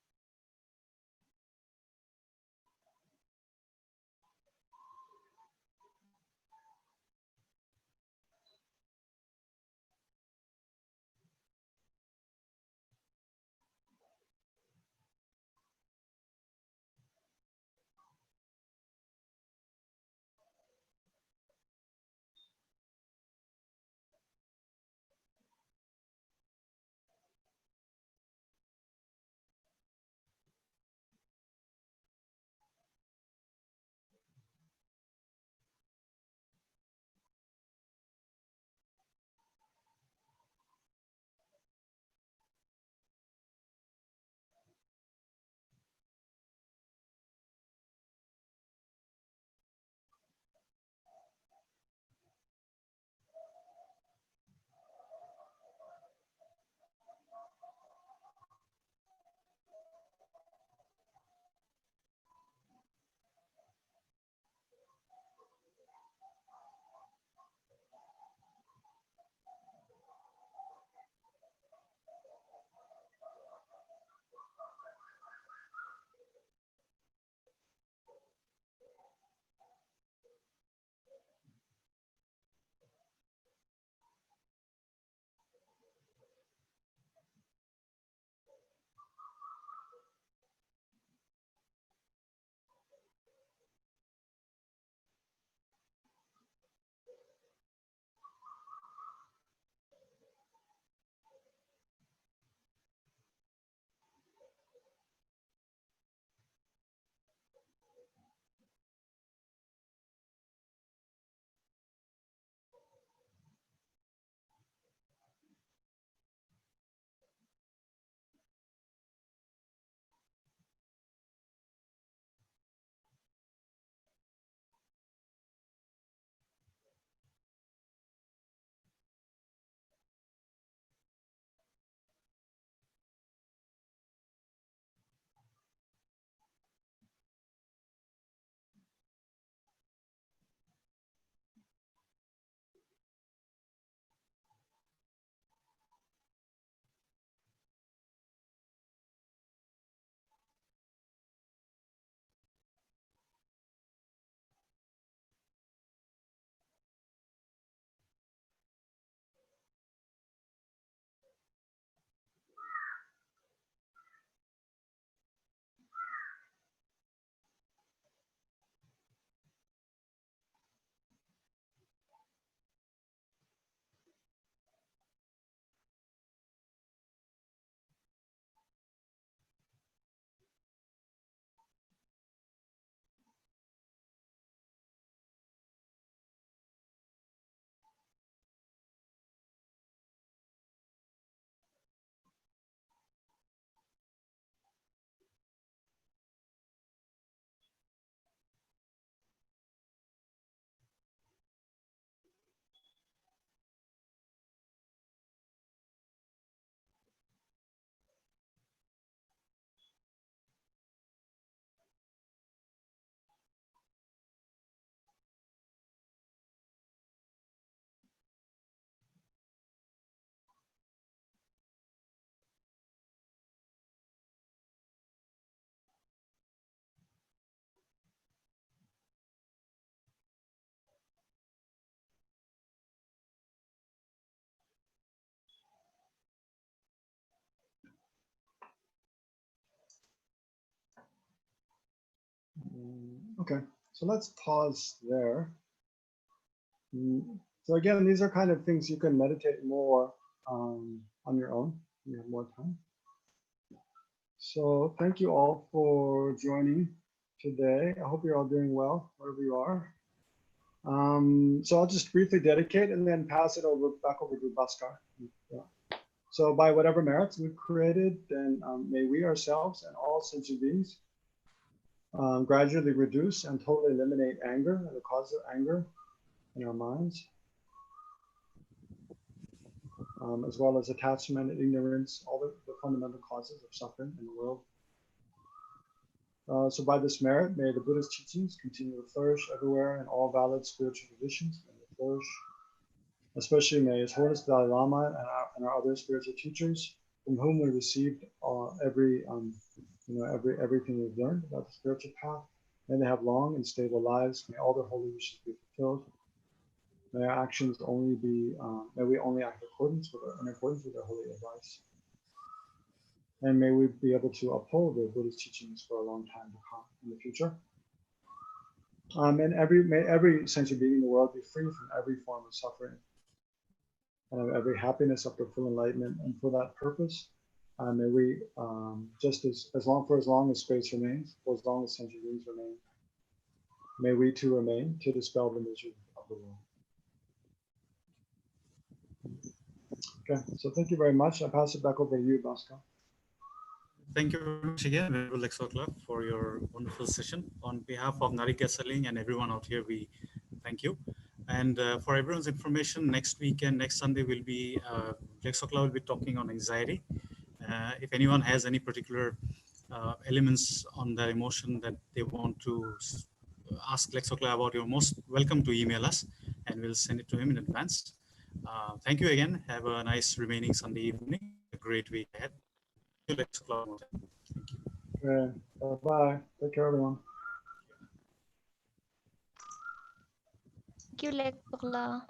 Okay, so let's pause there. So again, these are kind of things you can meditate more on your own. You have more time. So thank you all for joining today. I hope you're all doing well, wherever you are. So I'll just briefly dedicate and then pass it back over to Bhaskar. Yeah. So by whatever merits we've created, then may we ourselves and all sentient beings gradually reduce and totally eliminate anger and the cause of anger in our minds, as well as attachment and ignorance, all the fundamental causes of suffering in the world. So by this merit, may the Buddha's teachings continue to flourish everywhere and all valid spiritual traditions may flourish. Especially may His Holiness Dalai Lama and our other spiritual teachers, from whom we received everything we've learned about the spiritual path. May they have long and stable lives. May all their holy wishes be fulfilled. May our actions only be, may we only act in accordance with their holy advice. And may we be able to uphold the Buddhist teachings for a long time to come in the future. And may every sentient being in the world be free from every form of suffering and every happiness up to full enlightenment. And for that purpose, may we, just as long as space remains, for as long as sentient beings remain, may we too remain to dispel the misery of the world. Okay, so thank you very much. I pass it back over to you, Bhaskar. Thank you very much again, Legtsok, for your wonderful session. On behalf of Narika Saling and everyone out here, we thank you. And for everyone's information, next weekend, next Sunday, will be Legtsok will be talking on anxiety. If anyone has any particular elements on their emotion that they want to ask Legtsok about, you're most welcome to email us, and we'll send it to him in advance. Thank you again. Have a nice remaining Sunday evening. A great week ahead. Thank you. Okay, bye-bye. Take care, everyone. Thank you, Legtsok.